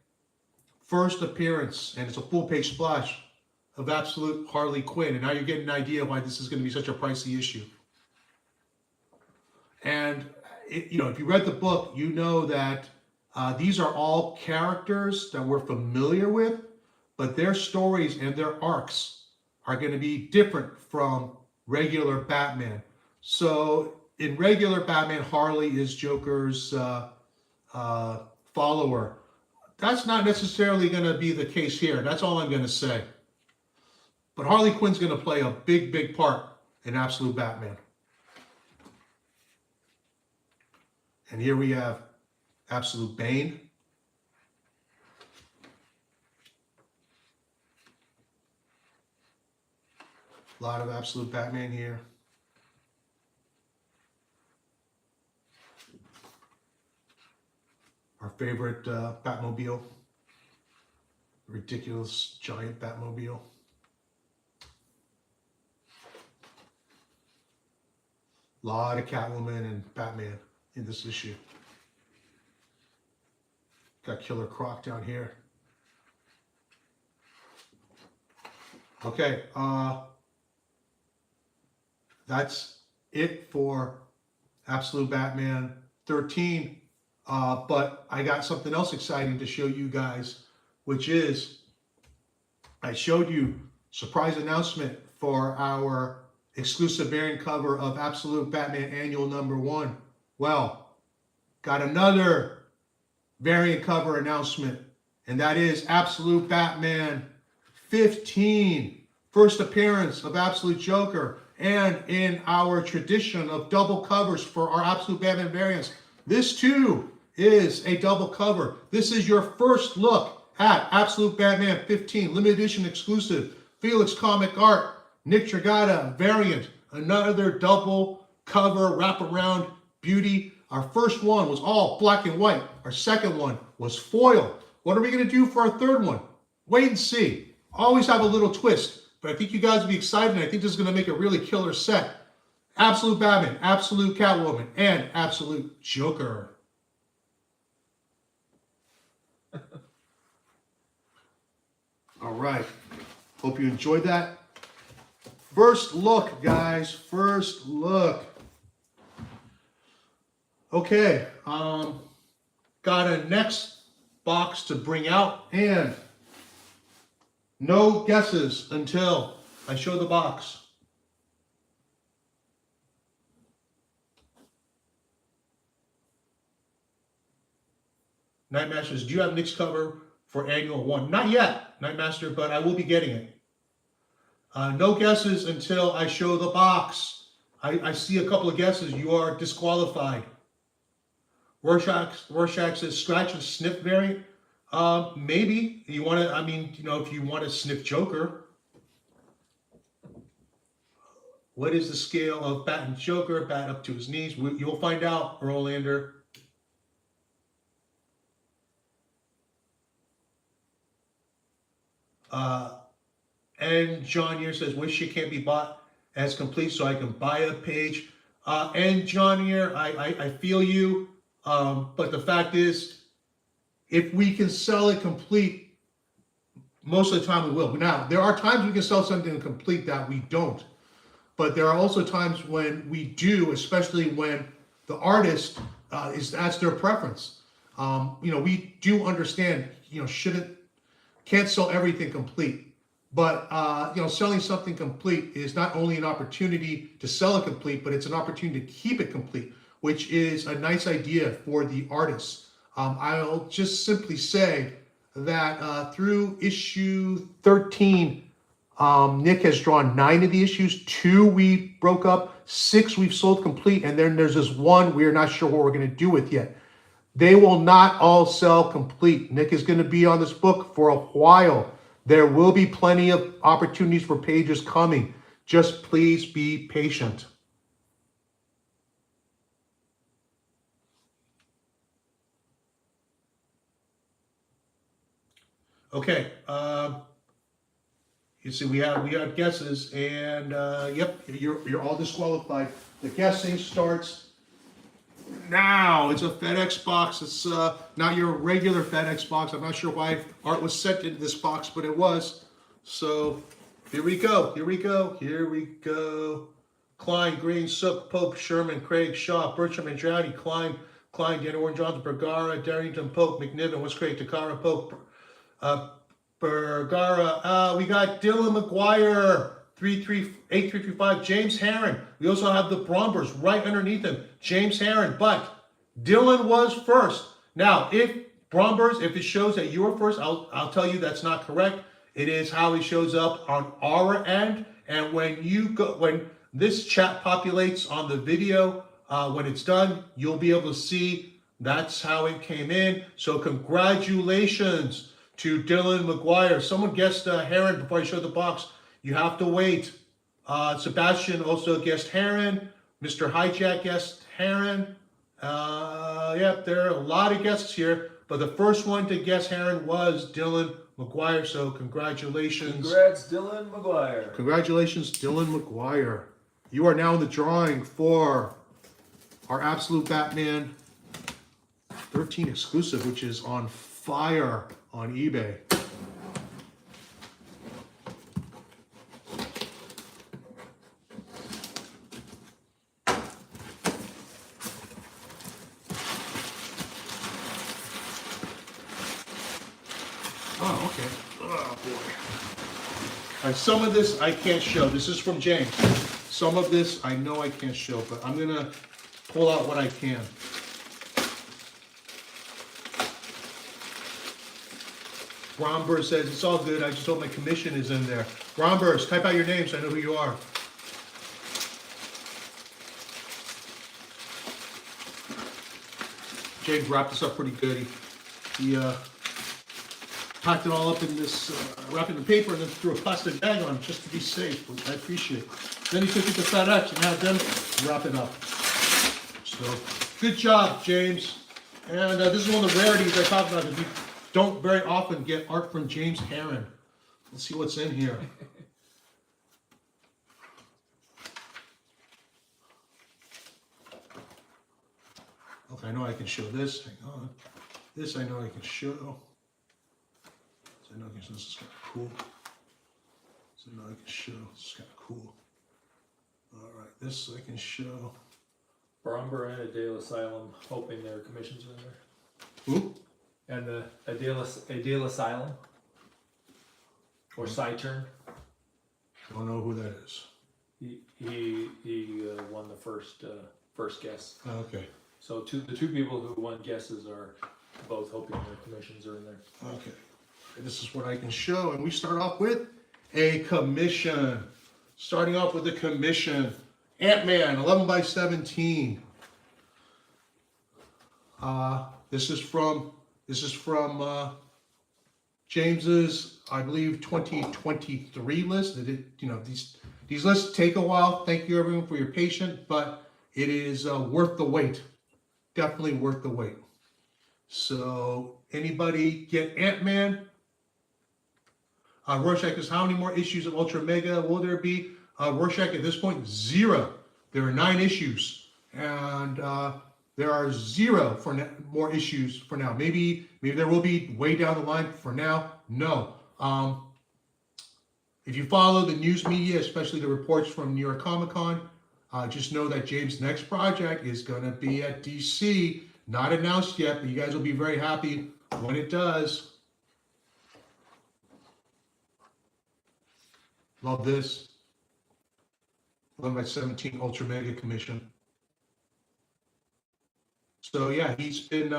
First appearance, and it's a full-page splash of Absolute Harley Quinn. And now you're getting an idea why this is going to be such a pricey issue. And, if you read the book, you know that these are all characters that we're familiar with, but their stories and their arcs are going to be different from regular Batman. So in regular Batman, Harley is Joker's follower. That's not necessarily going to be the case here. That's all I'm going to say. But Harley Quinn's going to play a big, big part in Absolute Batman. And here we have Absolute Bane. A lot of Absolute Batman here. Our favorite Batmobile. Ridiculous giant Batmobile. A lot of Catwoman and Batman in this issue. Got Killer Croc down here. Okay, that's it for Absolute Batman 13. But I got something else exciting to show you guys, which is I showed you surprise announcement for our exclusive variant cover of Absolute Batman Annual #1. Well, got another variant cover announcement, and that is Absolute Batman 15. First appearance of Absolute Joker. And in our tradition of double covers for our Absolute Batman variants, this too is a double cover. This is your first look at Absolute Batman 15, limited edition exclusive, Felix comic art, Nick Dragotta variant, another double cover wraparound beauty. Our first one was all black and white. Our second one was foil. What are we going to do for our third one? Wait and see. Always have a little twist, but I think you guys will be excited, and I think this is going to make a really killer set. Absolute Batman, Absolute Catwoman, and Absolute Joker. All right. Hope you enjoyed that. First look, guys. First look. Okay. Got a next box to bring out, and no guesses until I show the box. Nightmasters, do you have Nick's cover for Annual 1? Not yet, Nightmaster, but I will be getting it. No guesses until I show the box. I see a couple of guesses. You are disqualified. Rorschach says scratch and sniff variant. Maybe you want to. I mean, you know, if you want to sniff Joker, what is the scale of Bat and Joker? Bat up to his knees. You'll find out, Erlander. And John here says, wish it can't be bought as complete so I can buy a page. And John here, I feel you. But the fact is, if we can sell it complete, most of the time we will. Now, there are times we can sell something complete that we don't. But there are also times when we do, especially when the artist that's their preference. You know, we do understand, you know, can't sell everything complete. But, you know, selling something complete is not only an opportunity to sell it complete, but it's an opportunity to keep it complete, which is a nice idea for the artists. I'll just simply say that through issue 13, Nick has drawn 9 of the issues. 2 we broke up, 6 we've sold complete, and then there's this one we're not sure what we're going to do with yet. They will not all sell complete. Nick is going to be on this book for a while. There will be plenty of opportunities for pages coming. Just please be patient. Okay. You see, we have guesses, and yep, you're all disqualified. The guessing starts now. It's a FedEx box. It's not your regular FedEx box. I'm not sure why art was sent into this box, but it was. So here we go. Here we go. Here we go. Klein, Green, Sook, Pope, Sherman, Craig, Shaw, Bertram, Andrade, Klein, Dan Warren, Johnson, Bergara, Darrington, Pope, McNiven, West Craig, Takara, Pope, Bergara. We got Dylan McGuire. 8335, James Herron. We also have the Brombers right underneath him, James Herron. But Dylan was first. Now, if Brombers, if it shows that you were first, I'll tell you that's not correct. It is how it shows up on our end. And when this chat populates on the video, when it's done, you'll be able to see that's how it came in. So congratulations to Dylan McGuire. Someone guessed Herron before I showed the box. You have to wait. Sebastian also guessed Herron. Mr. Hijack guessed Herron. Yep, there are a lot of guesses here, but the first one to guess Herron was Dylan McGuire. So congratulations. Congrats, Dylan McGuire. Congratulations, Dylan McGuire. You are now in the drawing for our Absolute Batman 13 exclusive, which is on fire on eBay. Oh, okay. Oh, boy. Some of this I can't show. This is from James. Some of this I know I can't show, but I'm going to pull out what I can. Bromberg says, it's all good. I just hope my commission is in there. Bromberg, type out your name so I know who you are. James wrapped this up pretty good. He packed it all up in this, wrapped it in paper, and then threw a plastic bag on it just to be safe, which I appreciate. Then he took it to FedEx and had them wrap it up. So, good job, James. And this is one of the rarities I talk about, because we don't very often get art from James Herron. Let's see what's in here. Okay, I know I can show this. Hang on. This I know I can show. I know I can show. This is kind of cool. So I know I can show. This is kind of cool. All right, this I can show. Bromber and Adele Asylum, hoping their commissions are in there. Who? And the Adele Asylum, or Saturn. Don't know who that is. He won the first guess. Oh, okay. So the two people who won guesses are both hoping their commissions are in there. Okay. And this is what I can show, and we start off with a commission. Starting off with a commission. Ant-Man, 11 by 17. This is from James's, I believe, 2023 list. These lists take a while. Thank you everyone for your patience, but it is worth the wait. Definitely worth the wait. So anybody get Ant-Man? Rorschach is how many more issues of Ultra Mega will there be? Rorschach at this point, 0. There are 9 issues, and there are 0 more issues for now. Maybe there will be way down the line. For now, no. If you follow the news media, especially the reports from New York Comic Con, just know that James' next project is going to be at DC. Not announced yet, but you guys will be very happy when it does. Love this. 11 by 17 Ultra Mega Commission. So yeah, he's been,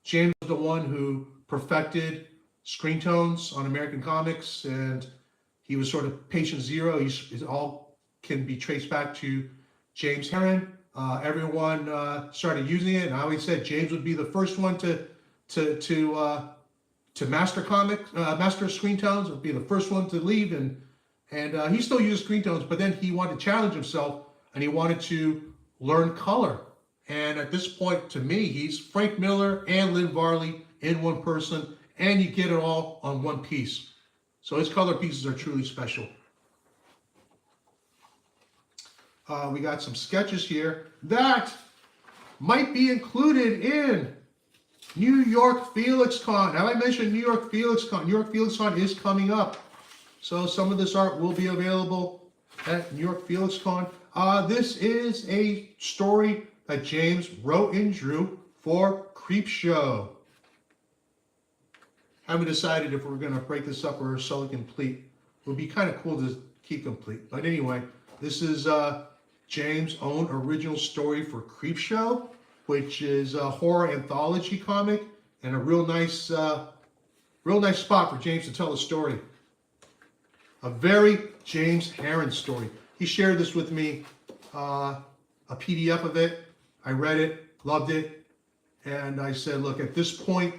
James was the one who perfected screen tones on American comics, and he was sort of patient zero. It all can be traced back to James Herron. Everyone started using it, and I always said James would be the first one to master screen tones, would be the first one to leave, and he still uses screen tones, but then he wanted to challenge himself, and he wanted to learn color. And at this point, to me, he's Frank Miller and Lynn Varley in one person, and you get it all on one piece. So his color pieces are truly special. We got some sketches here that might be included in New York Felix Con. Now I mentioned New York Felix Con. New York Felix Con is coming up. So some of this art will be available at New York Felix Con. This is a story that James wrote and drew for Creepshow. Haven't decided if we're going to break this up or sell it complete. It would be kind of cool to keep complete. But anyway, this is James' own original story for Creepshow, which is a horror anthology comic, and a real nice spot for James to tell a story. A very James Herron story. He shared this with me, a PDF of it. I read it, loved it, and I said, look, at this point,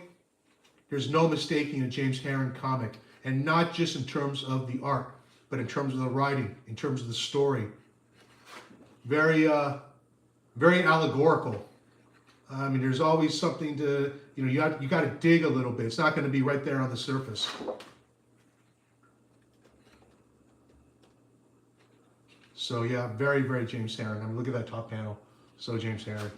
there's no mistaking a James Herron comic, and not just in terms of the art, but in terms of the writing, in terms of the story. Very, very allegorical. I mean, there's always something to, you got to dig a little bit. It's not going to be right there on the surface. So yeah, very, very James Herron. I mean, look at that top panel. So James Herron.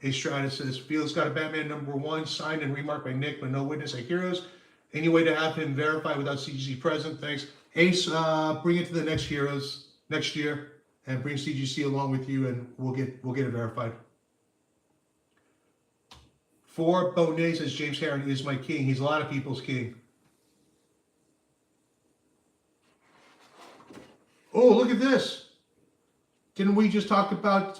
A Stratus says, Felix got a Batman #1 signed and remarked by Nick, but no witness at Heroes. Any way to have him verified without CGC present? Thanks. Ace, bring it to the next Heroes next year, and bring CGC along with you, and we'll get it verified. For Bonet says James Herron is my king. He's a lot of people's king. Oh, look at this. Didn't we just talk about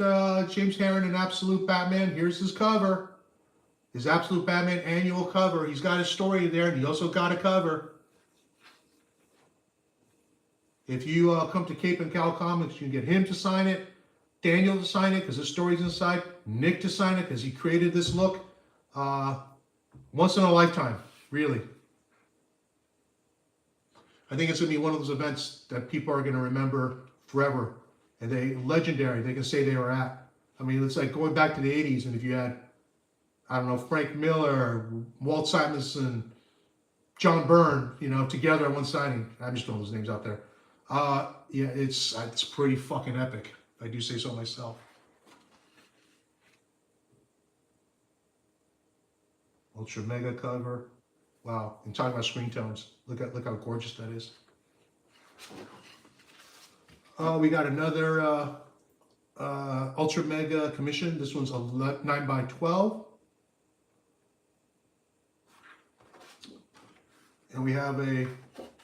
James Herron and Absolute Batman? Here's his cover. His Absolute Batman annual cover. He's got his story there, and he also got a cover. If you come to Cape and Cal Comics, you can get him to sign it, Daniel to sign it because his story's inside, Nick to sign it because he created this look. Once in a lifetime, really. I think it's going to be one of those events that people are going to remember forever. And they legendary, they can say they were at. I mean, it's like going back to the 80s, and if you had, I don't know, Frank Miller, Walt Simonson, John Byrne, you know, together at one signing. I'm just throwing those names out there. Yeah, it's pretty fucking epic. I do say so myself. Ultra mega cover. Wow. And talking about screen tones. Look how gorgeous that is. We got another ultra mega commission. This one's 9x12. And we have a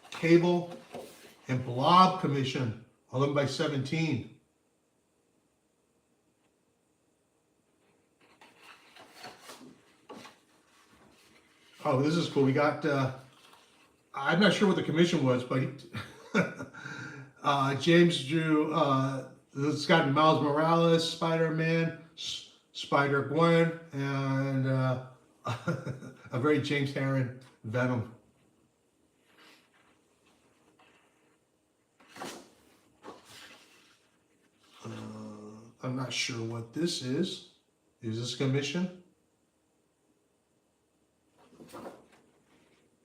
Cable and Blob commission, 11x17. Oh, this is cool. We got, I'm not sure what the commission was, but James drew, it's got Miles Morales, Spider-Man, Spider-Gwen, and a very James Herron Venom. I'm not sure what this is. Is this commission?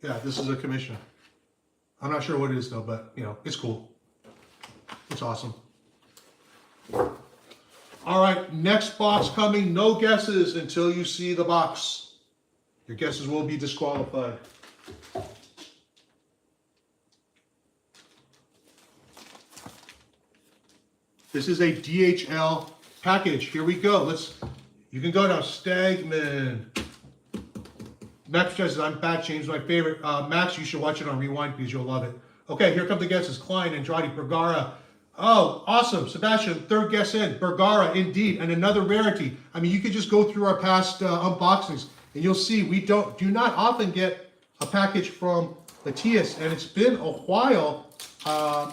Yeah, this is a commission. I'm not sure what it is though, but you know, it's cool. It's awesome. All right, next box coming. No guesses until you see the box. Your guesses will be disqualified. This is a DHL package. Here we go. You can go now. Stagman. Max says, I'm back. James, my favorite. Max, you should watch it on Rewind because you'll love it. Okay, here come the guesses. Klein, Andrade, Bergara. Oh, awesome. Sebastian, third guess in. Bergara, indeed. And another rarity. I mean, you could just go through our past unboxings and you'll see we do not often get a package from Matthias. And it's been a while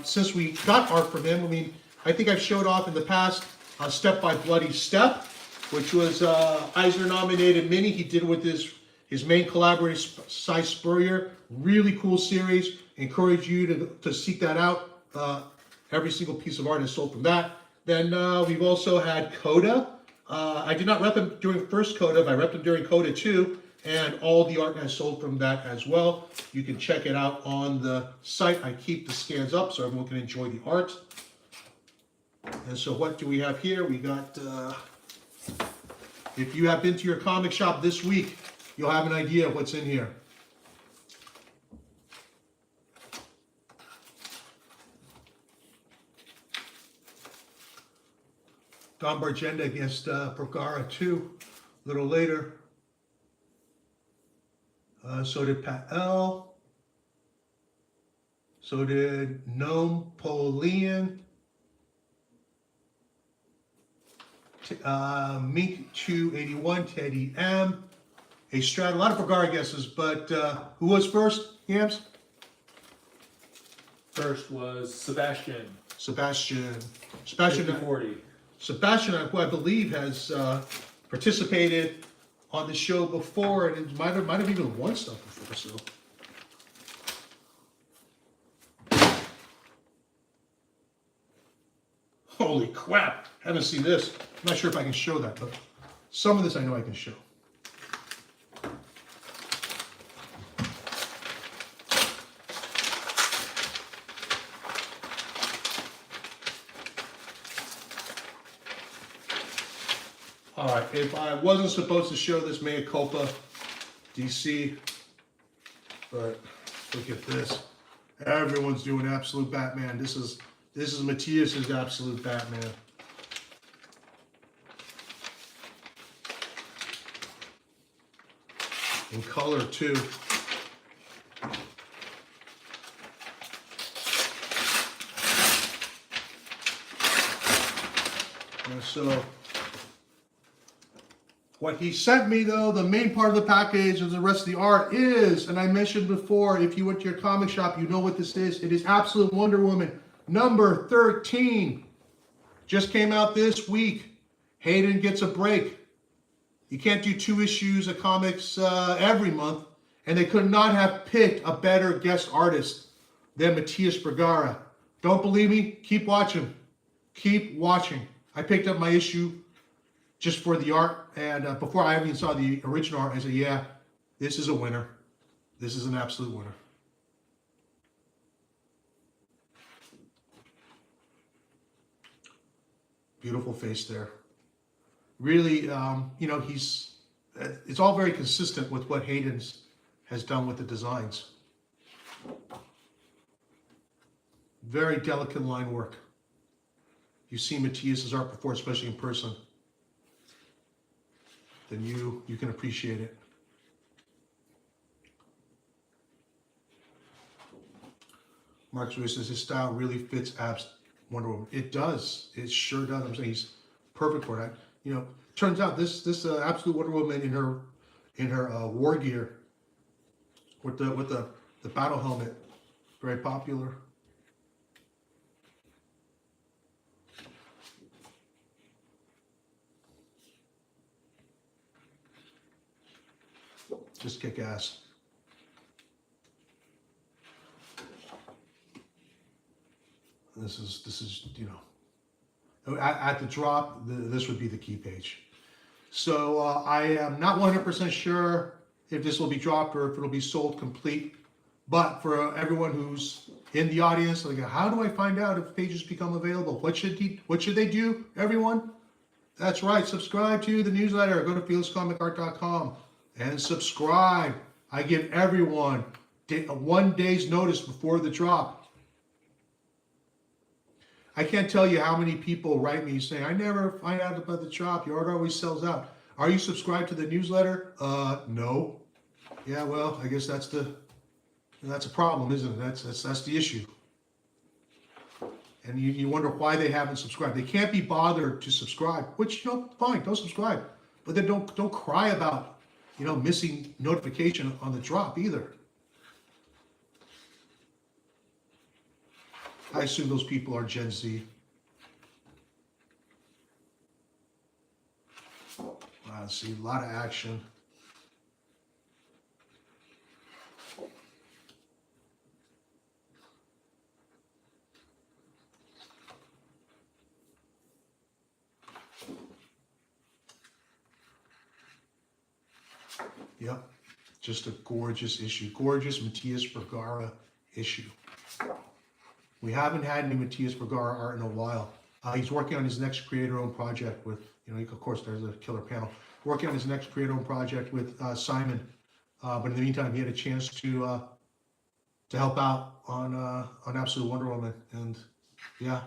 since we got art from him. I mean, I think I've showed off in the past Step by Bloody Step, which was Eisner nominated mini. He did with his main collaborator, Cy Spurrier. Really cool series. Encourage you to seek that out. Every single piece of art is sold from that. Then we've also had Coda. I did not rep him during first Coda, but I repped him during Coda 2. And all the art has sold from that as well. You can check it out on the site. I keep the scans up so everyone can enjoy the art. And so what do we have here? We got, if you have been to your comic shop this week, you'll have an idea of what's in here. Don Bargenda against Bergara 2 a little later. So did Pat L. So did Gnome Polian. Mink 281, Teddy M. A Strat, a lot of Bergara guesses, but who was first, Yams? First was Sebastian. Sebastian, 50-40. Sebastian, who I believe has participated on the show before, and it might have even won stuff before, so. Holy crap, haven't seen this. I'm not sure if I can show that, but some of this I know I can show. All right, if I wasn't supposed to show this, mea culpa, DC, but look at this. Everyone's doing Absolute Batman. This is Matthias's Absolute Batman. In color too. And so What he sent me, though, the main part of the package of the rest of the art is, and I mentioned before, if you went to your comic shop, you know what this is. It is Absolute Wonder Woman number 13. Just came out this week. Hayden gets a break. You can't do 2 issues of comics every month, and they could not have picked a better guest artist than Matthias Bergara. Don't believe me? Keep watching. Keep watching. I picked up my issue just for the art, and before I even saw the original art, I said, yeah, this is a winner. This is an absolute winner. Beautiful face there. Really, you know, it's all very consistent with what Hayden's has done with the designs. Very delicate line work. You've seen Matthias's art before, especially in person. Then you can appreciate it. Mark Lewis says his style really fits Wonder Woman. It does. It sure does. I'm saying he's perfect for that. You know, turns out this Absolute Wonder Woman in her war gear with the battle helmet, very popular. Just kick ass. This is you know, at the drop, this would be the key page. So I am not 100% sure if this will be dropped or if it'll be sold complete. But for everyone who's in the audience, like, how do I find out if pages become available? What should they do, everyone? That's right, subscribe to the newsletter. Go to felixcomicart.com and subscribe. I give everyone 1 day's notice before the drop. I can't tell you how many people write me saying, I never find out about the drop. Your art always sells out. Are you subscribed to the newsletter? No. Yeah, well, I guess that's a problem, isn't it? That's the issue. And you wonder why they haven't subscribed. They can't be bothered to subscribe, which, you know, fine, don't subscribe. But then don't cry about, you know, missing notification on the drop either. I assume those people are Gen Z. Wow, see, a lot of action. Yep, just a gorgeous issue. Gorgeous Matthias Bergara issue. We haven't had any Matthias Bergara art in a while. He's working on his next creator-owned project with, you know, of course, there's a killer panel. Working on his next creator-owned project with Simon. But in the meantime, he had a chance to help out on Absolute Wonder Woman, and yeah,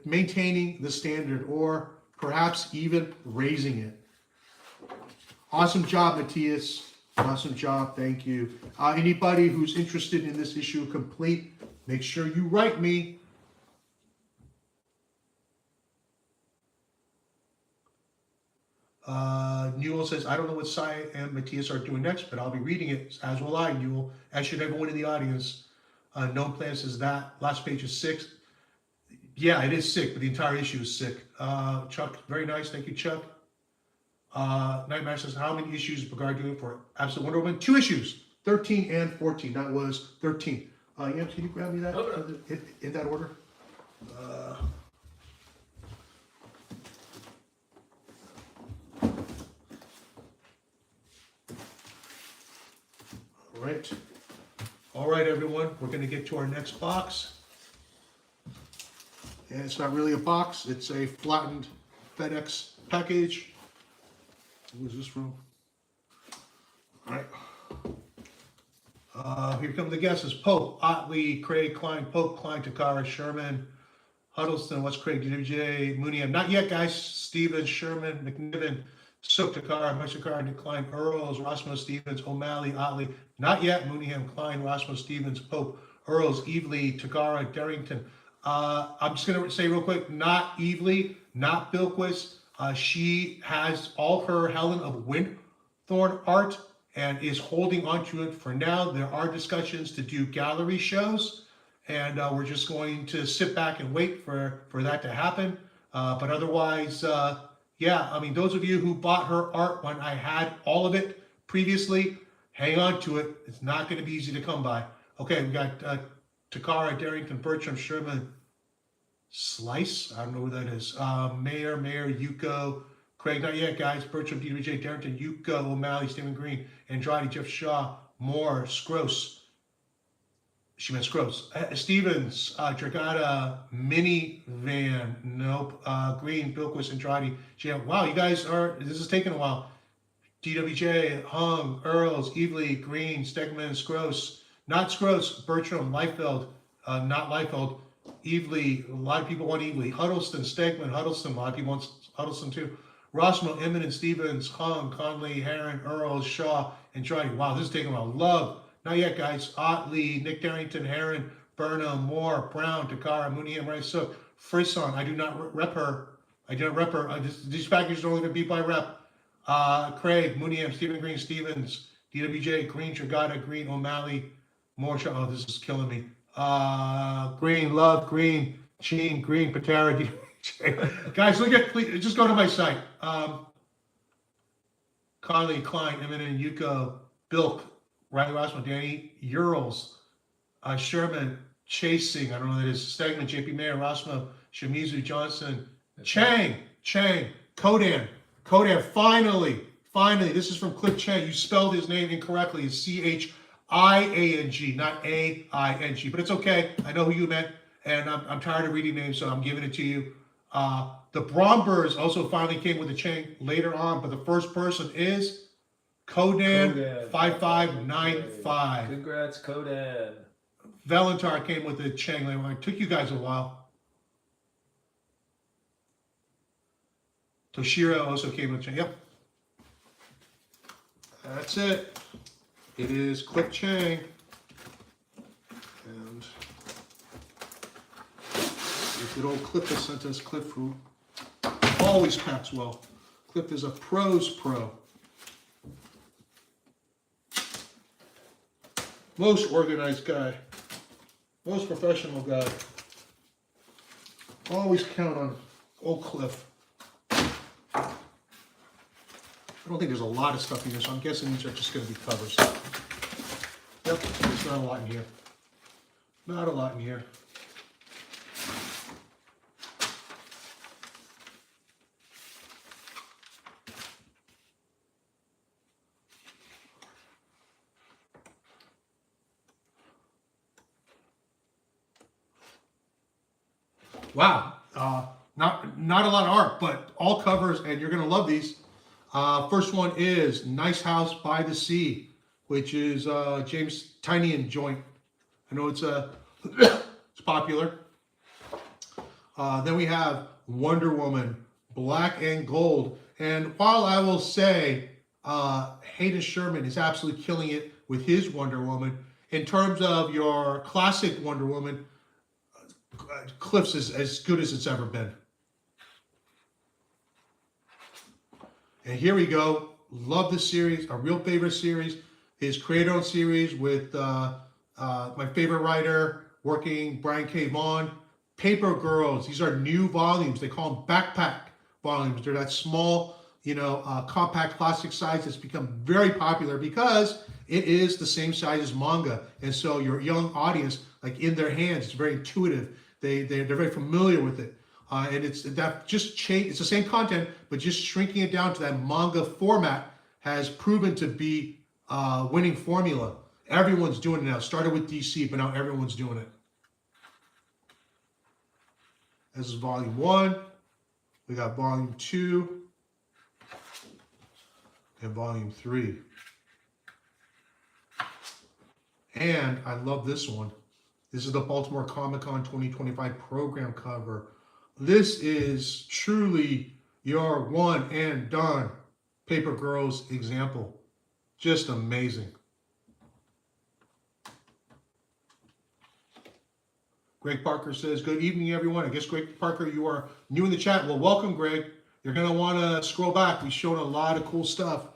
maintaining the standard, or perhaps even raising it. Awesome job, Matthias. Awesome job. Thank you. Anybody who's interested in this issue complete, make sure you write me. Newell says, I don't know what Cy and Matthias are doing next, but I'll be reading it, as will I, Newell, as should everyone in the audience. Known Plan says that. Last page is 6. Yeah, it is sick, but the entire issue is sick. Chuck, very nice. Thank you, Chuck. Nightmare says, how many issues is Bergara doing for Absolute Wonder Woman? 2 issues, 13 and 14. That was 13. Yams, can you grab me that in that order? All right, everyone. We're going to get to our next box. And it's not really a box. It's a flattened FedEx package. Who's this from? All right. Here come the guesses. Pope, Otley, Craig, Klein, Pope, Klein, Takara, Sherman, Huddleston, what's Craig, DJ, Mooney. Not yet, guys. Stevens, Sherman, McNiven, Sook, Takara, Meshakar, Nick Klein, Earls, Rosmo, Stevens, O'Malley, Otley. Not yet. Mooneyham, Klein, Rosmo, Stevens, Pope, Earls, Evely, Takara, Darrington, I'm just going to say real quick, not Evely, not Bilquist. She has all her Helen of Windthorn art and is holding onto it for now. There are discussions to do gallery shows, and we're just going to sit back and wait for that to happen. But otherwise, yeah, I mean, those of you who bought her art when I had all of it previously, hang on to it. It's not going to be easy to come by. Okay, we got Takara, Darrington, Bertram, Sherman, Slice. I don't know who that is. Mayor, Yuko, Craig, not yet, guys. Bertram, DWJ, Darrington, Yuko, O'Malley, Stephen Green, Andrade, Jeff Shaw, Moore, Scroce. She meant Scroce. Stevens, Dragotta, Minivan, nope. Green, Bilquist, Andrade, Jam. Wow, you guys are, this is taking a while. DWJ, Hung, Earls, Evely, Green, Stegman, Scroce. Not Scroce, Bertram, Liefeld, not Liefeld. Evely, a lot of people want Evely. Huddleston, Stegman, Huddleston, a lot of people want Huddleston too. Rossmo, Eminent, Stevens, Hung, Conley, Heron, Earls, Shaw, Andrade. Wow, this is taking a while. Love. Not yet, guys. Otley, Nick Darrington, Heron, Burnham, Moore, Brown, Takara, Mooneyham, Rice, Sook, Frisson. I do not rep her. I do not rep her. These packages don't even beat by rep. Craig, Mooneyham, Stephen Green, Stevens, DWJ, Green, Dragotta, Green, O'Malley, Moore. Oh, this is killing me. Green, Love, Green, Sheen, Green, Patera, DWJ. Guys, look at, please, just go to my site. Conley, Klein, Eminent, Yuko, Bilk, Riley Rossman, Danny, Urals, Sherman, Chasing, I don't know what that is, Stegman, JP Mayer, Rossmo, Shimizu, Johnson, Chang, Kodan, finally, this is from Cliff Chang. You spelled his name incorrectly. It's CHIANG, not AING, but it's okay. I know who you meant, and I'm tired of reading names, so I'm giving it to you. The Brombergs also finally came with a Chang later on, but the first person is Kodan 5595. Congrats, Kodan. Valentar came with a Chang later on. It took you guys a while. Toshiro also came with Chang. Yep. That's it. It is Cliff Chang. And the good old Cliff has sent us Cliff, who always packs well. Cliff is a pro's pro. Most organized guy. Most professional guy. Always count on old Cliff. I don't think there's a lot of stuff in here, so I'm guessing these are just going to be covers. Yep, there's not a lot in here. Not a lot in here. Wow, not a lot of art, but all covers, and you're gonna love these. First one is Nice House by the Sea, which is James Tynion joint. I know it's it's popular. Then we have Wonder Woman, Black and Gold, and while I will say Hayden Sherman is absolutely killing it with his Wonder Woman, in terms of your classic Wonder Woman, Cliff's is as good as it's ever been. And here we go. Love this series. A real favorite series. His creator-owned series with my favorite writer working, Brian K. Vaughan. Paper Girls. These are new volumes. They call them backpack volumes. They're that small, compact plastic size that's become very popular because it is the same size as manga. And so your young audience, like in their hands, it's very intuitive. They're very familiar with it. And it's that just change. It's the same content, but just shrinking it down to that manga format has proven to be a winning formula. Everyone's doing it now. Started with DC, but now everyone's doing it. This is volume 1. We got volume 2 and volume 3. And I love this one. This is the Baltimore Comic-Con 2025 program cover. This is truly your one and done Paper Girls example. Just amazing. Greg Parker says, good evening, everyone. I guess, Greg Parker, you are new in the chat. Well, welcome, Greg. You're going to want to scroll back. We've shown a lot of cool stuff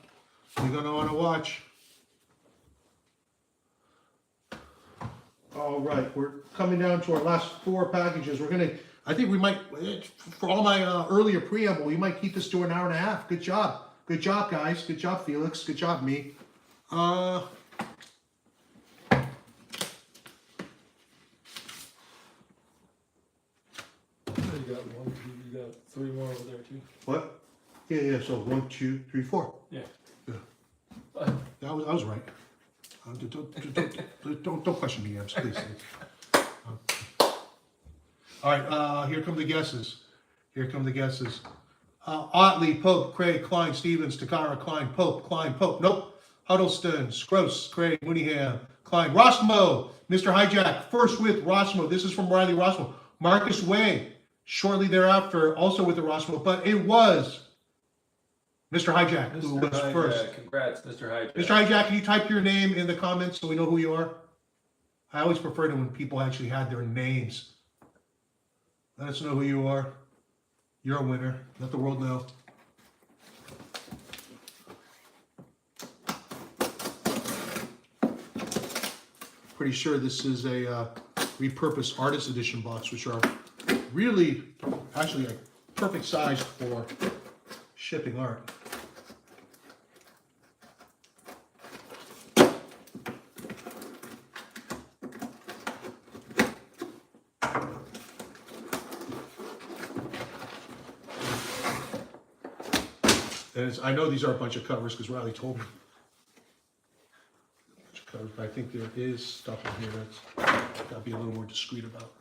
you're going to want to watch. All right, we're coming down to our last 4 packages. We're going to, I think we might, for all my earlier preamble, we might keep this to an hour and a half. Good job. Good job, guys. Good job, Felix. Good job, me. You got 1, 2, you got 3 more over there too. What? Yeah. So 1, 2, 3, 4. Yeah. Yeah, I was right. Don't question me, Ems, please. All right, here come the guesses. Otley, Pope, Craig, Klein, Stevens, Takara, Klein, Pope, nope. Huddleston, Scroce, Craig, Mooneyham, Klein, Rossmo, Mr. Hijack, first with Rossmo. This is from Riley Rossmo. Marcus Way, shortly thereafter, also with the Rossmo, but it was Mr. Hijack who was first. Congrats, Mr. Hijack. Mr. Hijack, can you type your name in the comments so we know who you are? I always preferred it when people actually had their names. Let us know who you are. You're a winner. Let the world know. Pretty sure this is a repurposed artist edition box, which are really actually a perfect size for shipping art. And I know these are a bunch of covers because Riley told me. A bunch of covers, but I think there is stuff in here that's got to be a little more discreet about.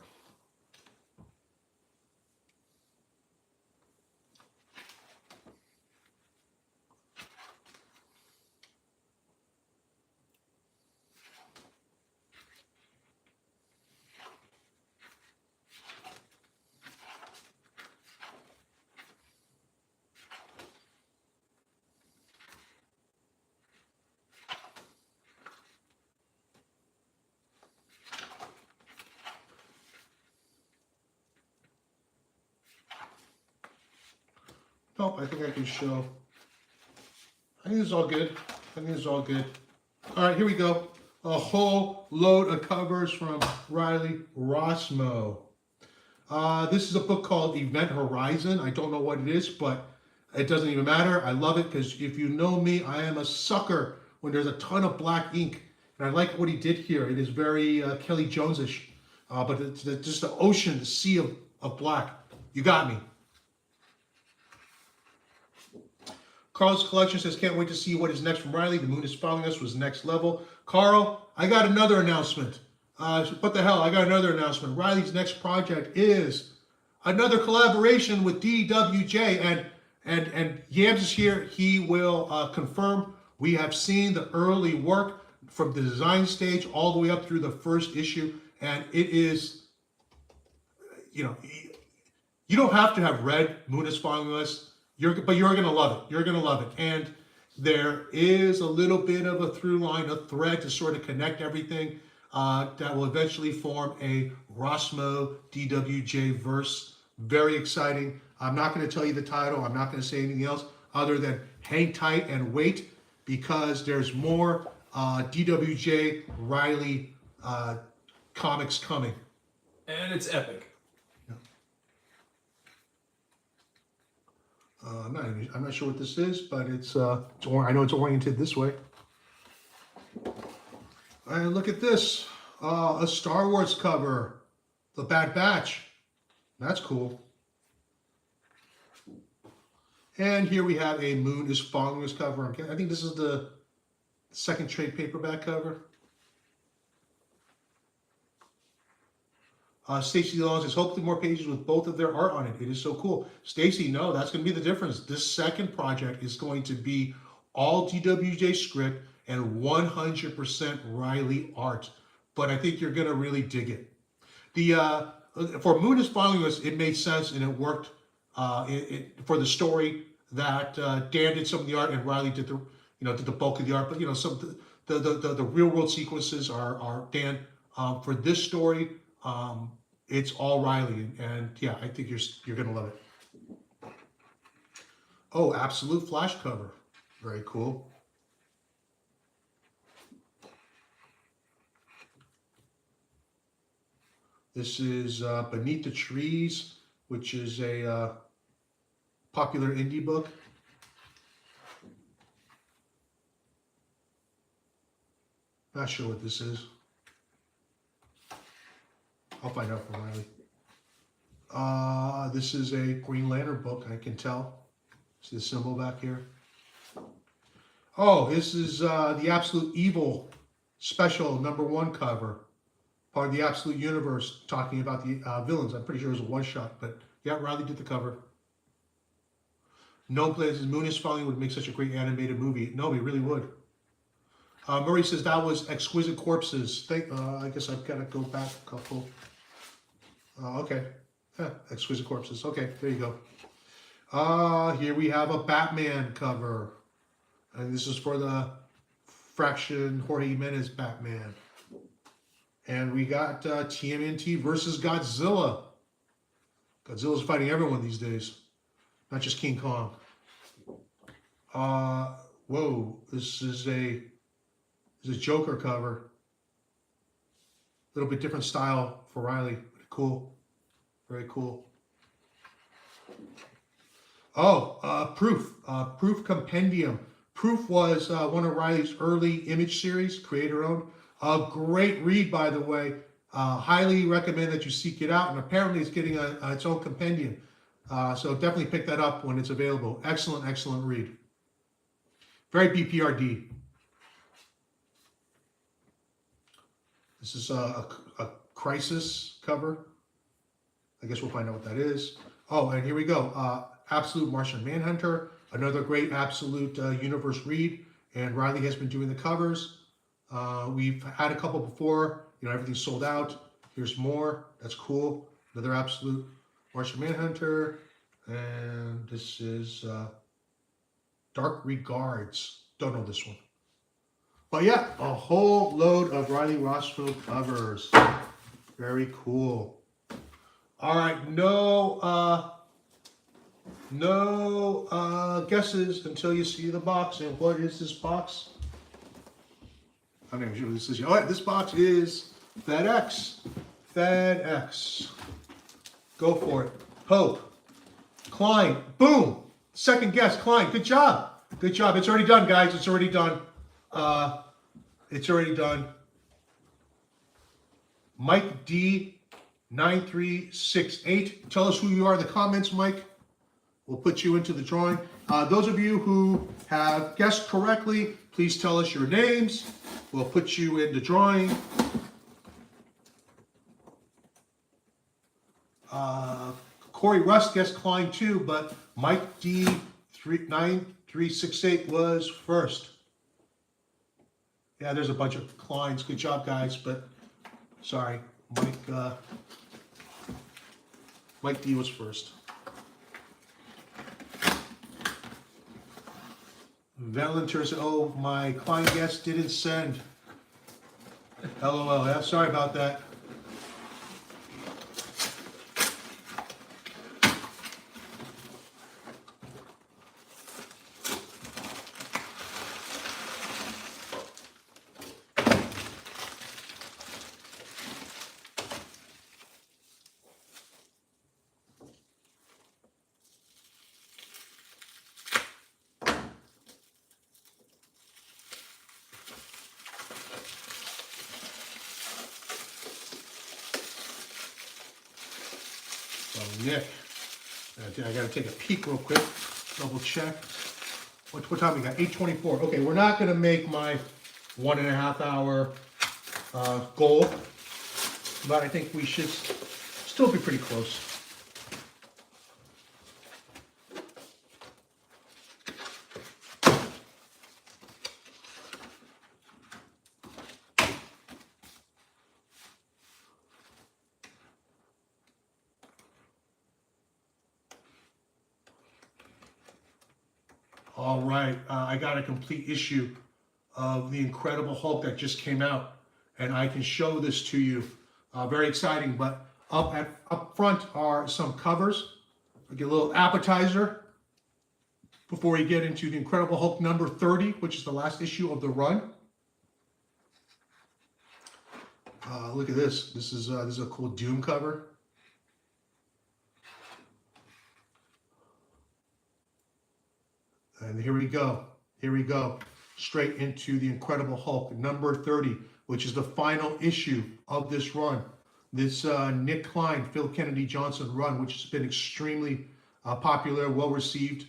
No, I think I can show. I think this is all good. All right, here we go. A whole load of covers from Riley Rossmo. This is a book called Event Horizon. I don't know what it is, but it doesn't even matter. I love it because if you know me, I am a sucker when there's a ton of black ink. And I like what he did here. It is very Kelly Jones-ish, but it's just the ocean, the sea of black. You got me. Carl's collection says, can't wait to see what is next from Riley. The moon is following us was next level. Carl, I got another announcement. What the hell? I got another announcement. Riley's next project is another collaboration with DWJ. And Yams is here. He will confirm. We have seen the early work from the design stage all the way up through the first issue. And it is, you know, you don't have to have read Moon is Following Us. But you're going to love it. You're going to love it. And there is a little bit of a through line, a thread to sort of connect everything that will eventually form a Rossmo DWJ verse. Very exciting. I'm not going to tell you the title. I'm not going to say anything else other than hang tight and wait because there's more DWJ Riley comics coming. And it's epic. I'm not sure what this is, but I know it's oriented this way. And look at this, a Star Wars cover, The Bad Batch. That's cool. And here we have a Moon is Following Us cover. I think this is the second trade paperback cover. Stacy Long says, hopefully more pages with both of their art on it. It is so cool. Stacy, no, that's going to be the difference. This second project is going to be all DWJ script and 100% Riley art. But I think you're going to really dig it. For Moon is Following Us, it made sense and it worked for the story that Dan did some of the art and Riley did the bulk of the art. But some the real world sequences are Dan. For this story, It's all Riley, and yeah, I think you're gonna love it. Oh, Absolute Flash cover, very cool. This is Beneath the Trees, which is a popular indie book. Not sure what this is. I'll find out from Riley. This is a Green Lantern book, I can tell. See the symbol back here? Oh, this is the Absolute Evil special #1 cover. Part of the Absolute Universe, talking about the villains. I'm pretty sure it was a one-shot, but yeah, Riley did the cover. No places Moonist finally would make such a great animated movie. No, he really would. Murray says that was Exquisite Corpses. I guess I've got to go back a couple. Okay. Yeah, Exquisite Corpses. Okay, there you go. Here we have a Batman cover. And this is for the Fraction Jorge Jimenez Batman. And we got TMNT versus Godzilla. Godzilla's fighting everyone these days, not just King Kong. Whoa, this is a Joker cover. A little bit different style for Riley. Cool, very cool. Oh, Proof, Proof Compendium. Proof was one of Riley's early image series, creator-owned. A great read, by the way. Highly recommend that you seek it out. And apparently it's getting its own compendium. So definitely pick that up when it's available. Excellent, excellent read. Very BPRD. This is a Crisis cover. I guess we'll find out what that is. Oh, and here we go. Absolute Martian Manhunter. Another great Absolute Universe read. And Riley has been doing the covers. We've had a couple before. You know, everything's sold out. Here's more. That's cool. Another Absolute Martian Manhunter. And this is Dark Regards. Don't know this one. But yeah, a whole load of Riley Rossfield covers. Very cool. All right, no guesses until you see the box. And what is this box? I'm not even sure what this is. Oh, this box is FedEx. FedEx. Go for it. Hope. Klein. Boom. Second guess. Klein. Good job. Good job. It's already done, guys. It's already done. It's already done. Mike D 9368. Tell us who you are in the comments, Mike. We'll put you into the drawing. Those of you who have guessed correctly, please tell us your names. We'll put you in the drawing. Corey Rust guessed Klein too, but Mike D 9368 was first. Yeah, there's a bunch of Kleins. Good job, guys, but sorry, Mike D was first. Valenter said, oh, my Klein guest didn't send. LOL, yeah, sorry about that. Nick, I got to take a peek real quick, double check. What time we got? 8:24. Okay, we're not going to make my 1.5 hour goal, but I think we should still be pretty close. All right, I got a complete issue of the Incredible Hulk that just came out, and I can show this to you. Very exciting, but Up front are some covers. We get a little appetizer before we get into the Incredible Hulk number 30, which is the last issue of the run. Look at this. This is a cool Doom cover. And here we go. Here we go. Straight into the Incredible Hulk number 30, which is the final issue of this run. This Nick Klein, Phil Kennedy Johnson run, which has been extremely popular, well received.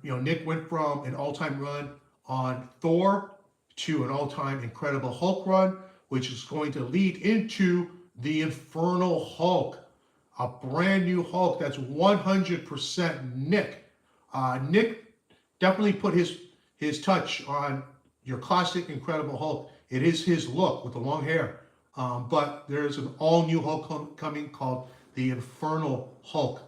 Nick went from an all-time run on Thor to an all-time Incredible Hulk run, which is going to lead into the Infernal Hulk, a brand new Hulk that's 100% Nick. Nick definitely put his touch on your classic Incredible Hulk. It is his look with the long hair. But there's an all-new Hulk coming called the Infernal Hulk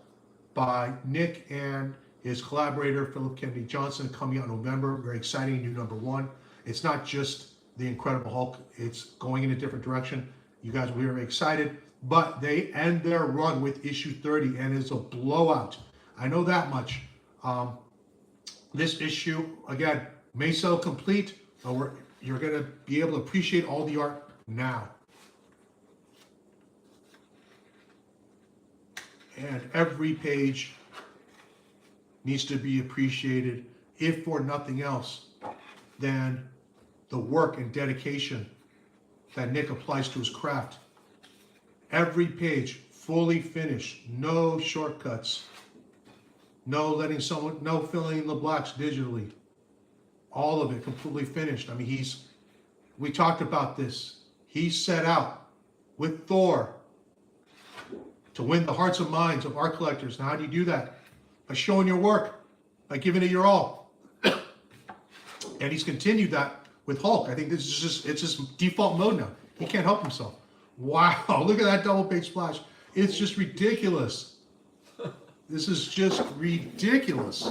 by Nick and his collaborator, Philip Kennedy Johnson, coming out in November. Very exciting, new number 1. It's not just the Incredible Hulk. It's going in a different direction. You guys will be very excited. But they end their run with issue 30, and it's a blowout. I know that much. This issue, again, may sell complete, but you're going to be able to appreciate all the art now. And every page needs to be appreciated, if for nothing else than the work and dedication that Nick applies to his craft. Every page fully finished, no shortcuts, no filling in the blacks digitally. All of it completely finished. I mean, we talked about this. He set out with Thor to win the hearts and minds of art collectors. Now, how do you do that? By showing your work, by giving it your all. And he's continued that with Hulk. I think this is it's just default mode now. He can't help himself. Wow, look at that double page splash. It's just ridiculous. This is just ridiculous.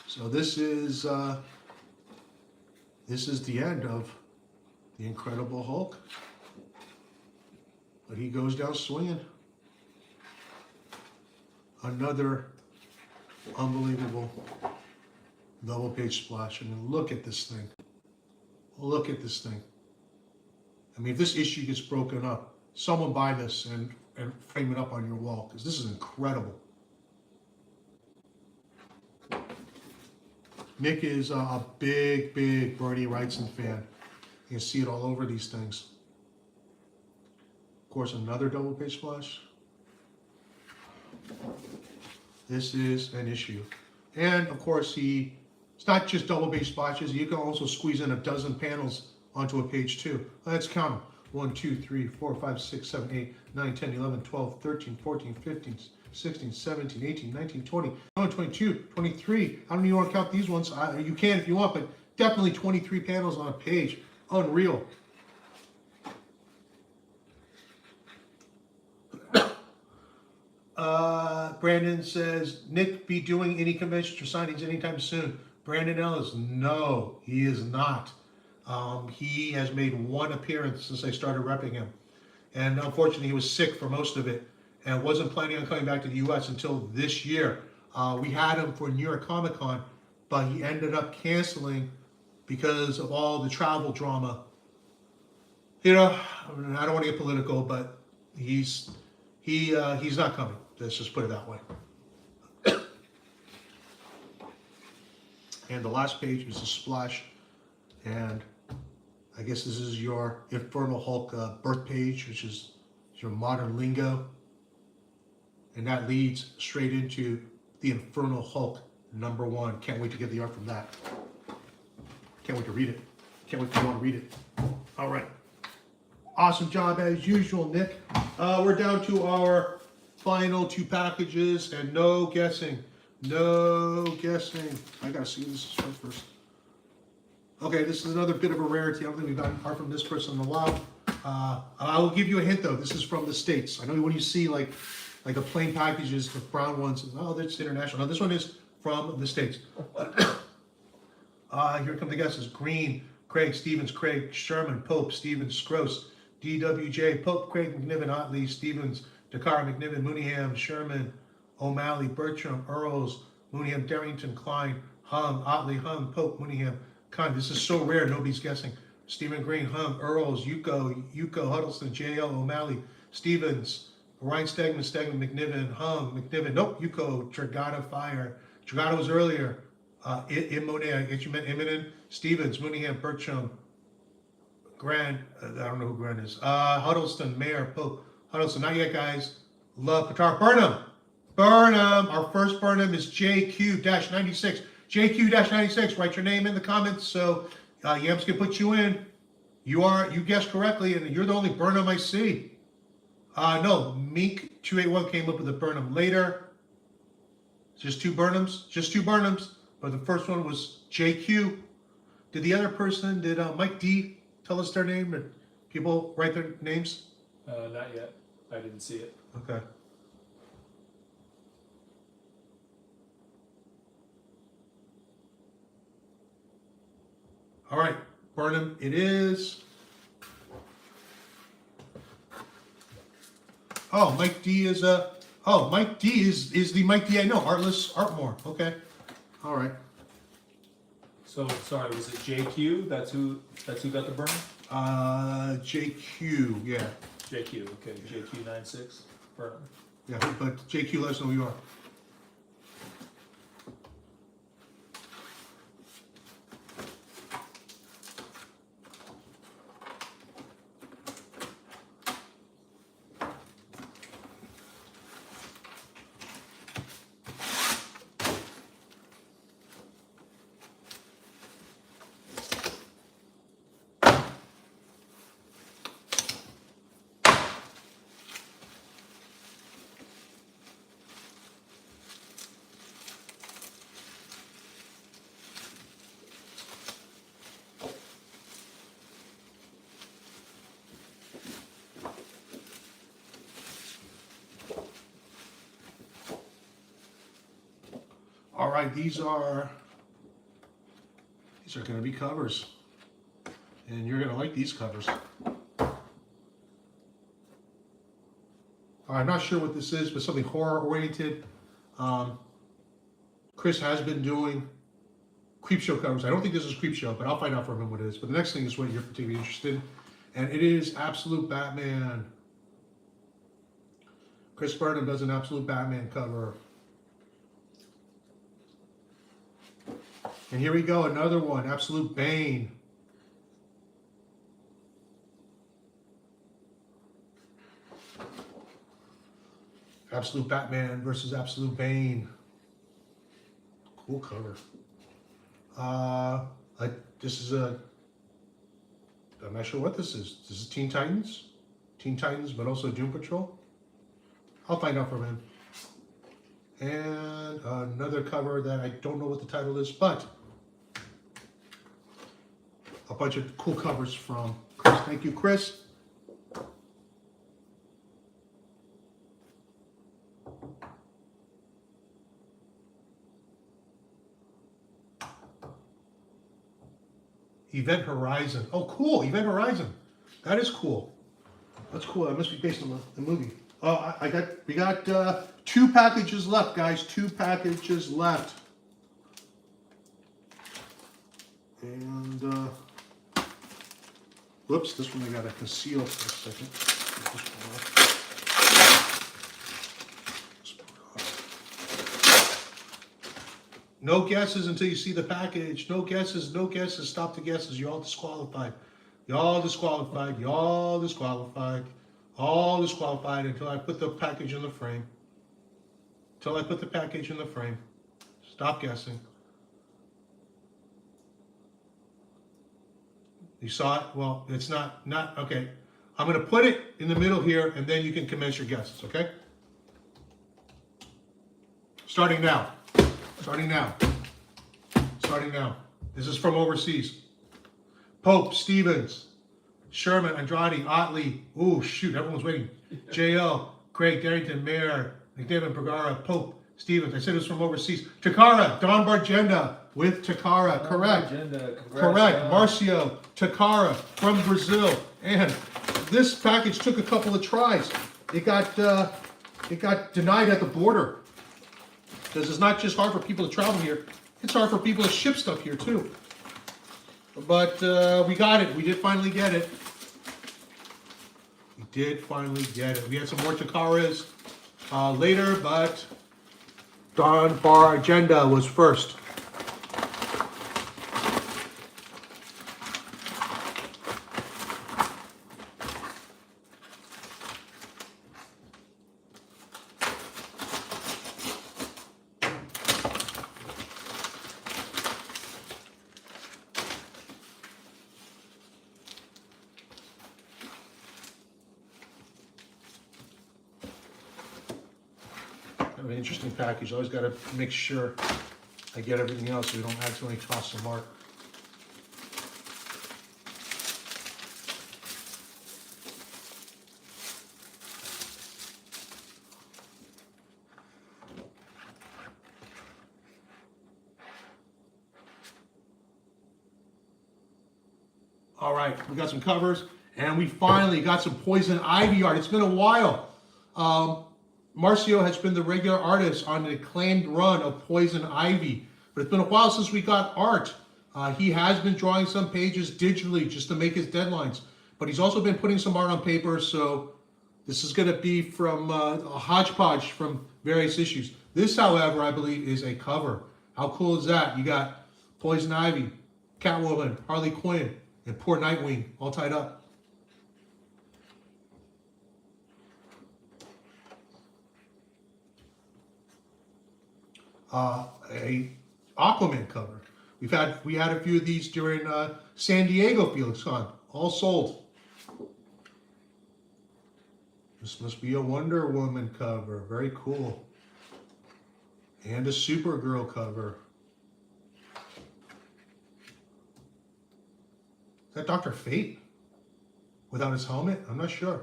So this is the end of the Incredible Hulk. But he goes down swinging. Another unbelievable double page splash. I mean, look at this thing. Look at this thing. I mean, if this issue gets broken up, someone buy this and frame it up on your wall, because this is incredible. Nick is a big, big Bernie Wrightson fan. You can see it all over these things. Of course, another double page splash. This is an issue. And of course, it's not just double page splashes. You can also squeeze in a dozen panels onto a page too. Let's count them. 1, 2, 3, 4, 5, 6, 7, 8, 9, 10, 11, 12, 13, 14, 15, 16, 17, 18, 19, 20, 22, 23. I don't even want to count these ones. You can if you want, but definitely 23 panels on a page. Unreal. Brandon says, Nick be doing any conventions or signings anytime soon? Brandon Ellis, no, he is not. He has made one appearance since I started repping him. And unfortunately, he was sick for most of it and wasn't planning on coming back to the U.S. until this year. We had him for New York Comic Con, but he ended up canceling because of all the travel drama. You know, I don't want to get political, but he's not coming. Let's just put it that way. And the last page is a splash, and I guess this is your Infernal Hulk birth page, which is your modern lingo, and that leads straight into the Infernal Hulk #1. Can't wait to get the art from that. Can't wait to read it. Can't wait for you want to read it. All right. Awesome job as usual, Nick. We're down to our final 2 packages, and no guessing. No guessing. I gotta see this first. Okay, this is another bit of a rarity. I don't think we've gotten art from this person in a while. I will give you a hint though. This is from the States. I know when you see like the plain packages, the brown ones, oh, that's international. No, this one is from the States. Here come the guesses. Green, Craig, Stevens, Craig, Sherman, Pope, Stevens, Scroce, DWJ, Pope, Craig, McNiven, Otley, Stevens, Dakar, McNiven, Mooneyham, Sherman, O'Malley, Bertram, Earls, Mooneyham, Darrington, Klein, Hung, Otley, Hung, Pope, Mooneyham, Khan. This is so rare, nobody's guessing. Stephen Green, Hung, Earls, Yuko, Huddleston, J.L., O'Malley, Stevens, Ryan Stegman, McNiven, Hung, McNiven, nope, Yuko, Dragotta, Fire. Dragotta was earlier. Immonet, I guess you meant Immonen, Stevens, Mooneyham, Bertram, Grant, I don't know who Grant is. Huddleston, Mayor, Pope, Huddleston, not yet, guys. Love, Patar, Burnham. Our first Burnham is JQ-96. JQ-96, write your name in the comments so Yams can put you in. You guessed correctly, and you're the only Burnham I see. No, Meek281 came up with a Burnham later. Just two Burnhams. But the first one was JQ. Did the other person, did Mike D tell us their name? Or people write their names? Not yet. I didn't see it. Okay. All right, Burnham, it is. Oh, Mike D is Mike D is the Mike D I know, Artless Artmore. Okay. All right. So sorry, was it JQ? That's who got the burn? JQ, yeah. JQ, okay. JQ-96 burn. Yeah, but JQ let us know who you are. All right, these are going to be covers, and you're going to like these covers. All right, I'm not sure what this is, but something horror oriented. Chris has been doing Creepshow covers. I don't think this is Creepshow, but I'll find out from him what it is. But the next thing is what you're particularly interested in, and it is Absolute Batman. Chris Burnham does an Absolute Batman cover. And here we go, another one, Absolute Bane. Absolute Batman versus Absolute Bane. Cool cover. This is I'm not sure what this is. This is Teen Titans, but also Doom Patrol. I'll find out from him. And another cover that I don't know what the title is, but a bunch of cool covers from Chris. Thank you, Chris. Event Horizon. Oh, cool. Event Horizon. That is cool. That's cool. That must be based on the movie. Oh, we got 2 packages left, guys. 2 packages left. And whoops, this one I gotta conceal for a second. No guesses until you see the package. No guesses, no guesses. Stop the guesses. You're all disqualified. Y'all disqualified. Y'all disqualified. All disqualified until I put the package in the frame. Until I put the package in the frame. Stop guessing. You saw it? Well, it's not, okay. I'm going to put it in the middle here, and then you can commence your guesses, okay? Starting now. Starting now. Starting now. This is from overseas. Pope, Stevens, Sherman, Andrade, Otley. Ooh, shoot, everyone's waiting. J.L., Craig, Darrington, Mayer, McNiven, Bergara, Pope, Stevens. I said it was from overseas. Takara, Don Bargenda, with Takara. Correct. Agenda. Congrats, Correct. Don. Marcio Takara from Brazil. And this package took a couple of tries. It got denied at the border. Because it's not just hard for people to travel here, it's hard for people to ship stuff here too. But we got it. We did finally get it. We did finally get it. We had some more Takaras later, but Don Bar Agenda was first. An interesting package. Always got to make sure I get everything else so we don't accidentally toss the mark. All right, we got some covers, and we finally got some Poison Ivy art. It's been a while. Marcio has been the regular artist on an acclaimed run of Poison Ivy, but it's been a while since we got art. He has been drawing some pages digitally just to make his deadlines, but he's also been putting some art on paper, so this is going to be from a hodgepodge from various issues. This, however, I believe is a cover. How cool is that? You got Poison Ivy, Catwoman, Harley Quinn, and poor Nightwing all tied up. A Aquaman cover. We had a few of these during San Diego Felix Con, all sold. This must be a Wonder Woman cover, very cool. And a Supergirl cover. Is that Dr. Fate? Without his helmet? I'm not sure.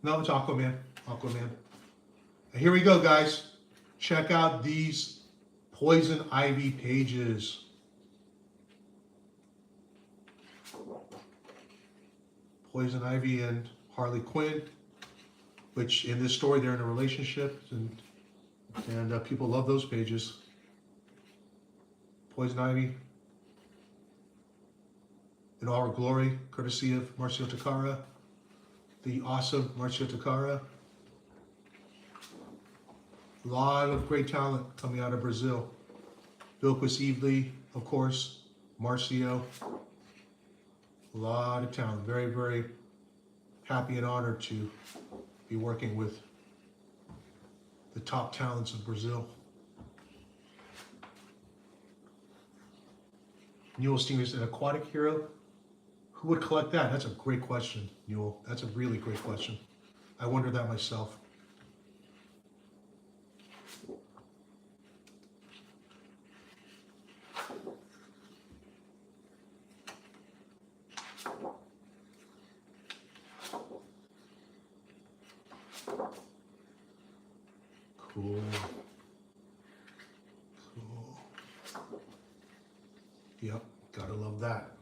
No, it's Aquaman. Aquaman. And here we go, guys. Check out these Poison Ivy pages. Poison Ivy and Harley Quinn, which in this story they're in a relationship, and people love those pages. Poison Ivy in all her glory, courtesy of Marcio Takara, the awesome Marcio Takara. A lot of great talent coming out of Brazil. Vilquis Evely, of course, Marcio. A lot of talent. Very, very happy and honored to be working with the top talents of Brazil. Newell Stevens, an aquatic hero. Who would collect that? That's a great question, Newell. That's a really great question. I wonder that myself. Cool. Cool. Yep, gotta love that.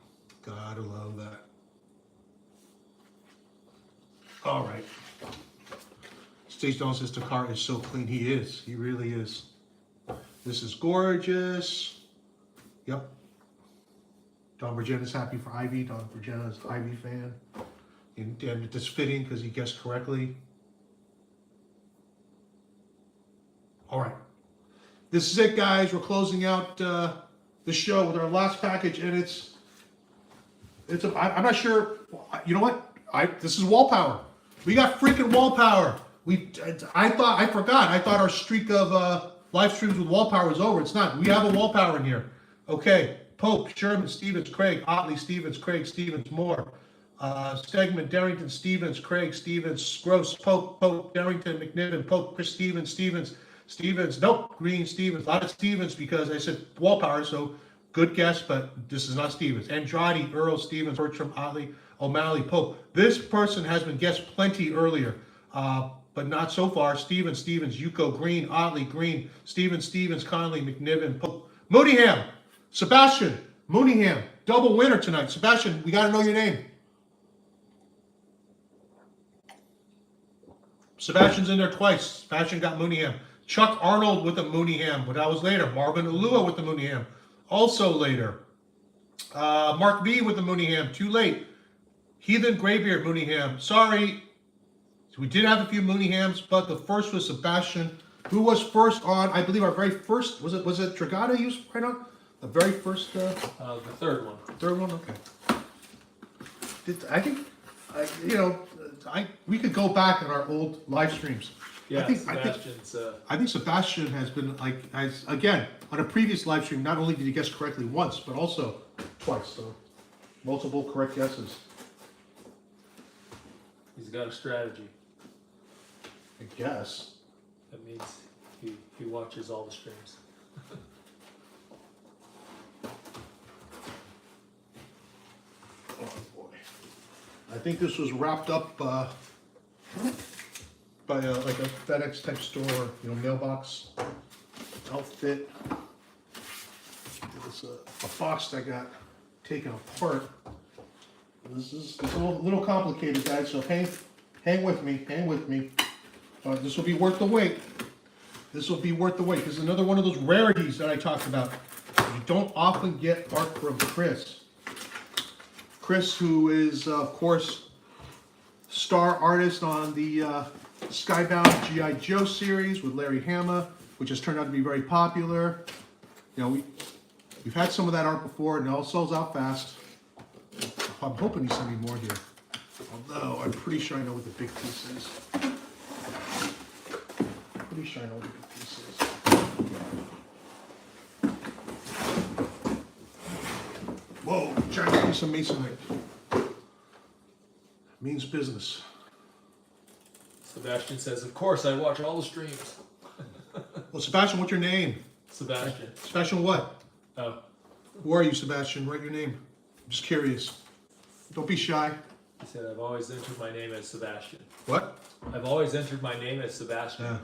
Gotta love that. All right. Stage Dawn says Takara is so clean. He is. He really is. This is gorgeous. Yep. Don Virginia's happy for Ivy. Don Virginia is an Ivy fan. And it's fitting because he guessed correctly. All right. This is it, guys. We're closing out the show with our last package, and I'm not sure. You know what? This is wall power. We got freaking wall power. I forgot. I thought our streak of live streams with wall power was over. It's not. We have a wall power in here. Okay. Pope, Sherman, Stevens, Craig, Otley, Stevens, Craig, Stevens, Moore, Stegman, Darrington, Stevens, Craig, Stevens, Gross, Pope, Darrington, McNiven, Pope, Chris Stevens, Stevens, nope, Green, Stevens, a lot of Stevens because I said wall power, so good guess, but this is not Stevens. Andrade, Earl, Stevens, Bertram, Otley, O'Malley, Pope. This person has been guessed plenty earlier, but but not so far. Stevens, Yuko, Green, Otley, Green, Stevens, Conley, McNiven, Pope, Mooneyham, Sebastian, Mooneyham, double winner tonight. Sebastian, we got to know your name. Sebastian's in there twice. Sebastian got Mooneyham. Chuck Arnold with the Mooneyham, but that was later. Marvin Ulua with the Mooneyham, also later. Mark B with the Mooneyham, too late. Heathen Graybeard Mooneyham, sorry. We did have a few Mooneyhams, but the first was Sebastian, who was first on, I believe, our very first, was it Dragotta you was right on? The very first? The third one. Third one, okay. We could go back in our old live streams. Yeah, I think Sebastian has been again on a previous live stream. Not only did he guess correctly once, but also twice. So multiple correct guesses. He's got a strategy. I guess. That means he watches all the streams. Oh boy! I think this was wrapped up by like a FedEx type store, mailbox outfit. It was a box that got taken apart. This is a little complicated, guys. So hang with me. This will be worth the wait. This will be worth the wait. This is another one of those rarities that I talked about. You don't often get art from Chris. Chris, who is, of course, star artist on the Skybound G.I. Joe series with Larry Hama, which has turned out to be very popular. We've had some of that art before, and it all sells out fast. I'm hoping he's sending more here. Although, I'm pretty sure I know what the big piece is. Whoa, giant piece of masonite. Means business. Sebastian says, of course, I watch all the streams. Well, Sebastian, what's your name? Sebastian. Sebastian what? Oh. Who are you, Sebastian? Write your name. I'm just curious. Don't be shy. He said, I've always entered my name as Sebastian. What? I've always entered my name as Sebastian. Yeah.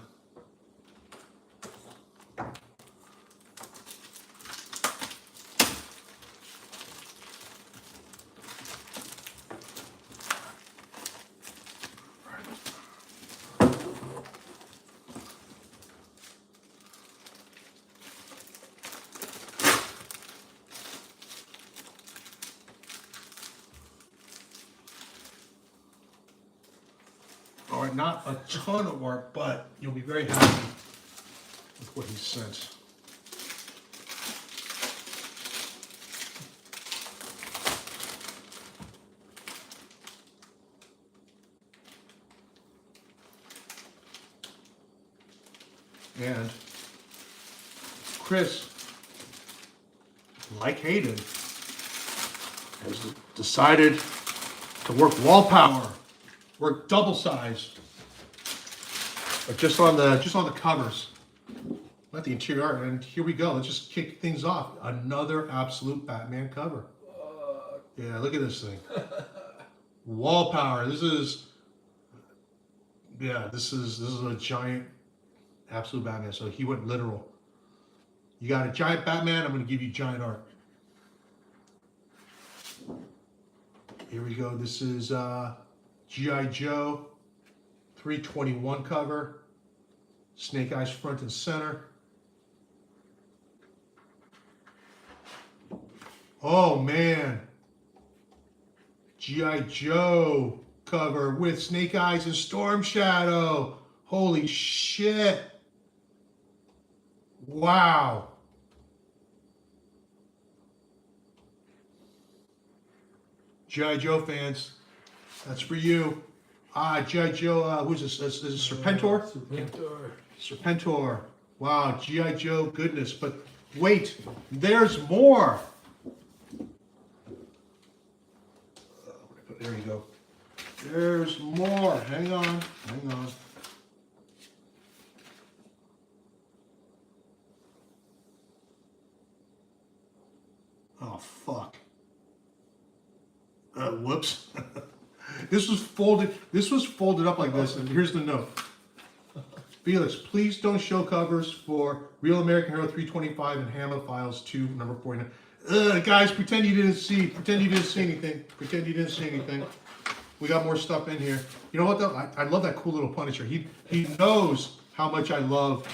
All right, not a ton of art, but you'll be very happy with what he sent. And Chris, like Hayden, has decided to work wall power. Work double size, but just on the covers, not the interior art. And here we go. Let's just kick things off. Another absolute Batman cover. Yeah, look at this thing. Wall power. This is a giant absolute Batman. So he went literal. You got a giant Batman. I'm going to give you giant art. Here we go. This is G.I. Joe 321 cover. Snake Eyes front and center. Oh man. G.I. Joe cover with Snake Eyes and Storm Shadow. Holy shit. Wow. G.I. Joe fans, that's for you. G.I. Joe, who's this? Is this Serpentor? Serpentor. Wow, G.I. Joe goodness. But wait, there's more. There you go. There's more. Hang on. Oh, fuck. Whoops. This was folded up like this, and here's the note. Felix, please don't show covers for Real American Hero 325 and Hammer Files 2, number 49. Guys, pretend you didn't see. Pretend you didn't see anything. Pretend you didn't see anything. We got more stuff in here. You know what though? I love that cool little Punisher. He knows how much I love.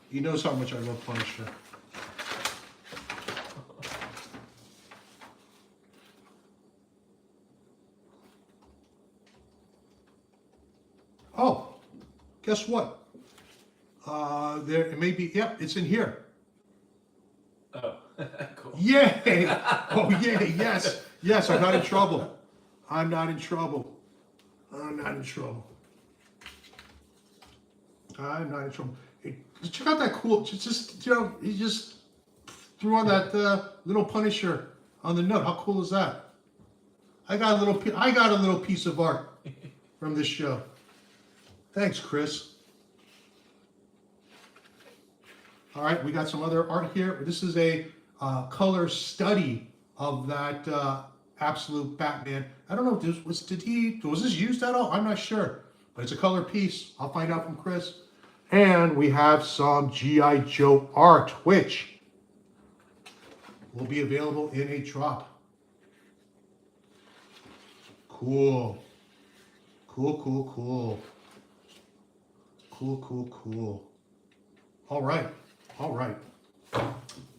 He knows how much I love Punisher. Oh, guess what? There it may be. Yep, it's in here. Oh, cool. Yay! Oh, yay! Yes, yes. I'm not in trouble. I'm not in trouble. I'm not in trouble. I'm not in trouble. Hey, check out that cool. Just you know, he just threw on that little Punisher on the note. How cool is that? I got a little piece of art from this show. Thanks, Chris. All right, we got some other art here. This is a color study of that Absolute Batman. I don't know if this was this used at all? I'm not sure, but it's a color piece. I'll find out from Chris. And we have some G.I. Joe art, which will be available in a drop. Cool. Cool, cool, cool. Cool, cool, cool. All right. All right.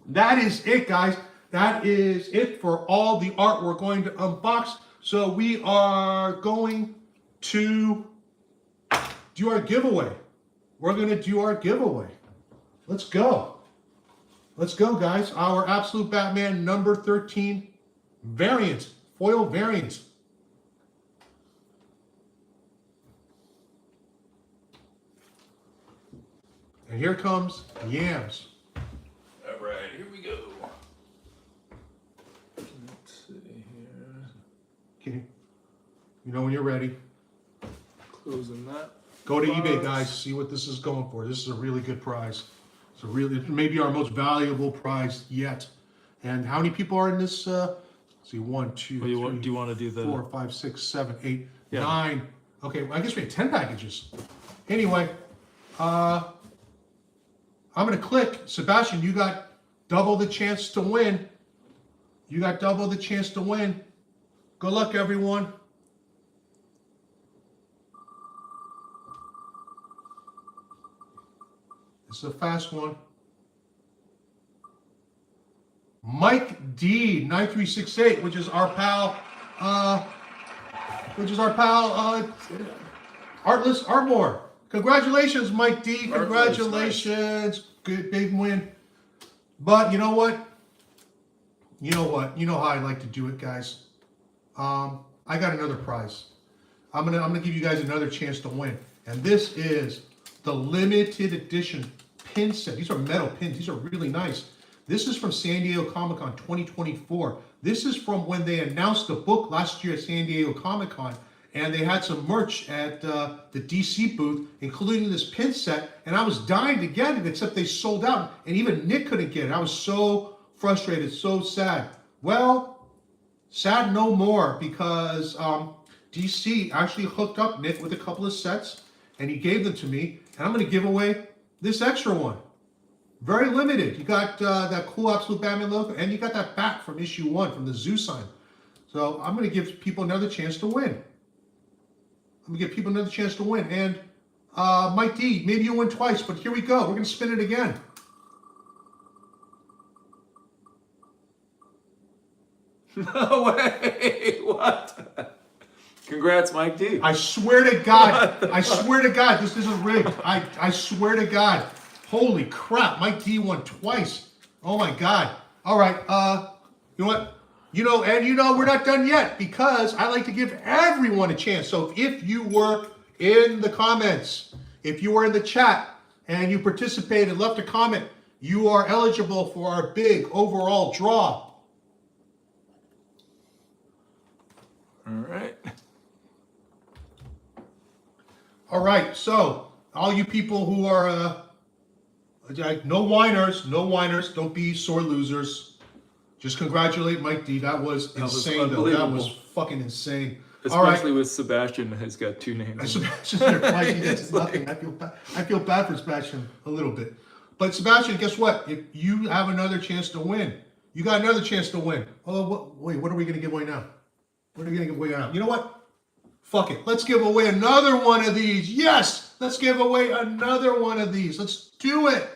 That is it, guys. That is it for all the art we're going to unbox. So we are going to do our giveaway. We're going to do our giveaway. Let's go. Let's go, guys. Our Absolute Batman number 13 variant, foil variant. And here comes Yams. All right, here we go. Let's see here. Okay. You know when you're ready. Closing that. Go to eBay, guys. See what this is going for. This is a really good prize. It may be our most valuable prize yet. And how many people are in this? Let's see, 1, 2, 3, Do you want to do the 4, 5, 6, 7, 8, Yeah. 9. Okay, well, I guess we had 10 packages. Anyway, I'm going to click. Sebastian, you got double the chance to win. You got double the chance to win. Good luck, everyone. This is a fast one. Mike D 9368, which is our pal, Artless Artmore. Congratulations, Mike D. Congratulations. Good big win. But you know what? You know how I like to do it, guys. I got another prize. I'm gonna give you guys another chance to win. And this is the limited edition pin set. These are metal pins. These are really nice. This is from San Diego Comic-Con 2024. This is from when they announced the book last year at San Diego Comic-Con, and they had some merch at the DC booth, including this pin set, and I was dying to get it, except they sold out, and even Nick couldn't get it. I was so frustrated, so sad. Well, sad no more, because DC actually hooked up Nick with a couple of sets, and he gave them to me, and I'm going to give away this extra one. Very limited. You got that cool Absolute Batman logo, and you got that bat from issue 1 from the Zoo sign. So I'm going to give people another chance to win. And Mike D, maybe you win twice, but here we go. We're going to spin it again. No way! What? Congrats, Mike D. I swear to God, this isn't rigged. I swear to God. Holy crap, Mike D won twice. Oh my God. All right, you know what? We're not done yet, because I like to give everyone a chance. So if you were in the comments, if you were in the chat and you participated, left a comment, you are eligible for our big overall draw. All right. All right, so all you people who are no whiners, don't be sore losers. Just congratulate Mike D. That was insane, though. That was fucking insane. Especially with Sebastian has got two names. Sebastian's there twice. He gets nothing. I feel bad for Sebastian a little bit. But Sebastian, guess what? If you have another chance to win, you got another chance to win. Oh, wait, what are we going to give away now? What are we going to give away now? You know what? Fuck it. Let's give away another one of these. Yes! Let's give away another one of these. Let's do it.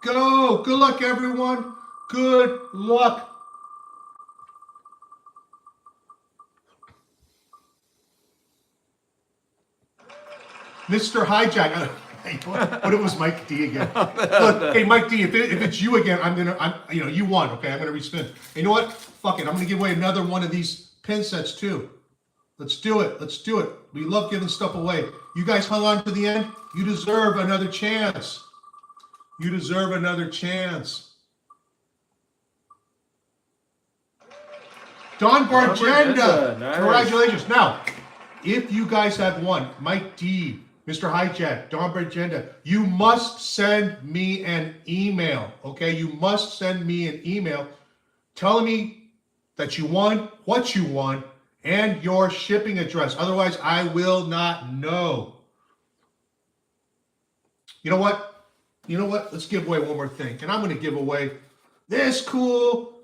Go. Good luck, everyone. Good luck. Mr. Hijack. But it was Mike D again. Look, hey, Mike D, if it's you again, you won. Okay, I'm gonna respin. You know what? Fuck it. I'm gonna give away another one of these pin sets too. Let's do it. Let's do it. We love giving stuff away. You guys hung on to the end. You deserve another chance. You deserve another chance. Don Bargenda. Nice. Congratulations. Now, if you guys have won, Mike D, Mr. Hijack, Don Bargenda, you must send me an email. Okay? You must send me an email telling me that you won, what you won, and your shipping address. Otherwise, I will not know. You know what? You know what? Let's give away one more thing. And I'm going to give away this cool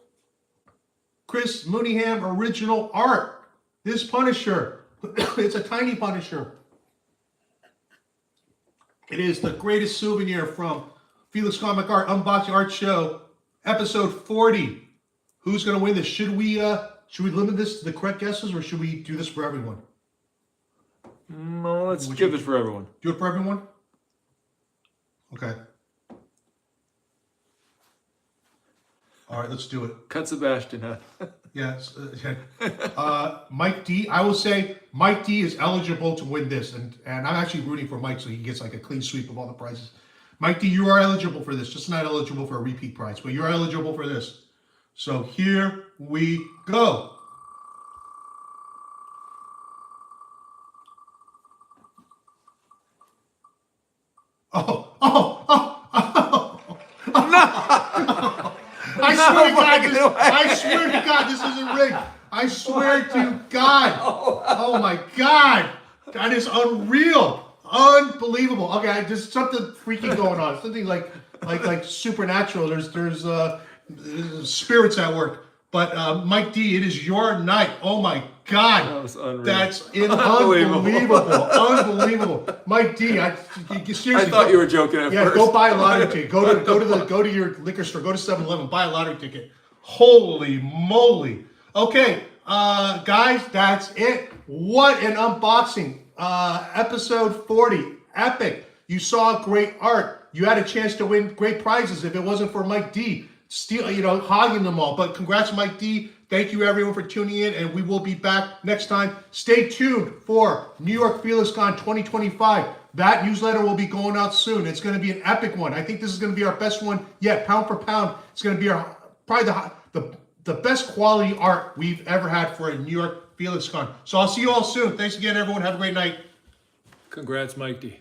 Chris Mooneyham original art. This Punisher. It's a tiny Punisher. It is the greatest souvenir from Felix Comic Art Unboxing Art Show, episode 40. Who's going to win this? Should we limit this to the correct guesses, or should we do this for everyone? No, let's give it for everyone. Do it for everyone? Okay. All right, let's do it. Cut Sebastian out. Yes. Mike D, I will say Mike D is eligible to win this, and I'm actually rooting for Mike so he gets like a clean sweep of all the prizes. Mike D, you are eligible for this, just not eligible for a repeat prize, but you're eligible for this. So here we go. Oh. I swear to God, this isn't rigged. I swear to God. Oh my God. That is unreal. Unbelievable. Okay, there's something freaky going on. Something like supernatural. There's spirits at work. But Mike D, it is your night. Oh my God. That was unreal. That's unbelievable. Unbelievable. Mike D, seriously. I thought you were joking at first. Yeah, go buy a lottery ticket. Go to your liquor store. Go to 7-Eleven. Buy a lottery ticket. Holy moly. Okay, guys, that's it. What an unboxing. Episode 40. Epic. You saw great art. You had a chance to win great prizes if it wasn't for Mike D. Hogging them all. But congrats, Mike D. Thank you, everyone, for tuning in, and we will be back next time. Stay tuned for New York FelixCon 2025. That newsletter will be going out soon. It's going to be an epic one. I think this is going to be our best one yet, pound for pound. It's going to be probably the best quality art we've ever had for a New York FelixCon. So I'll see you all soon. Thanks again, everyone. Have a great night. Congrats, Mike D.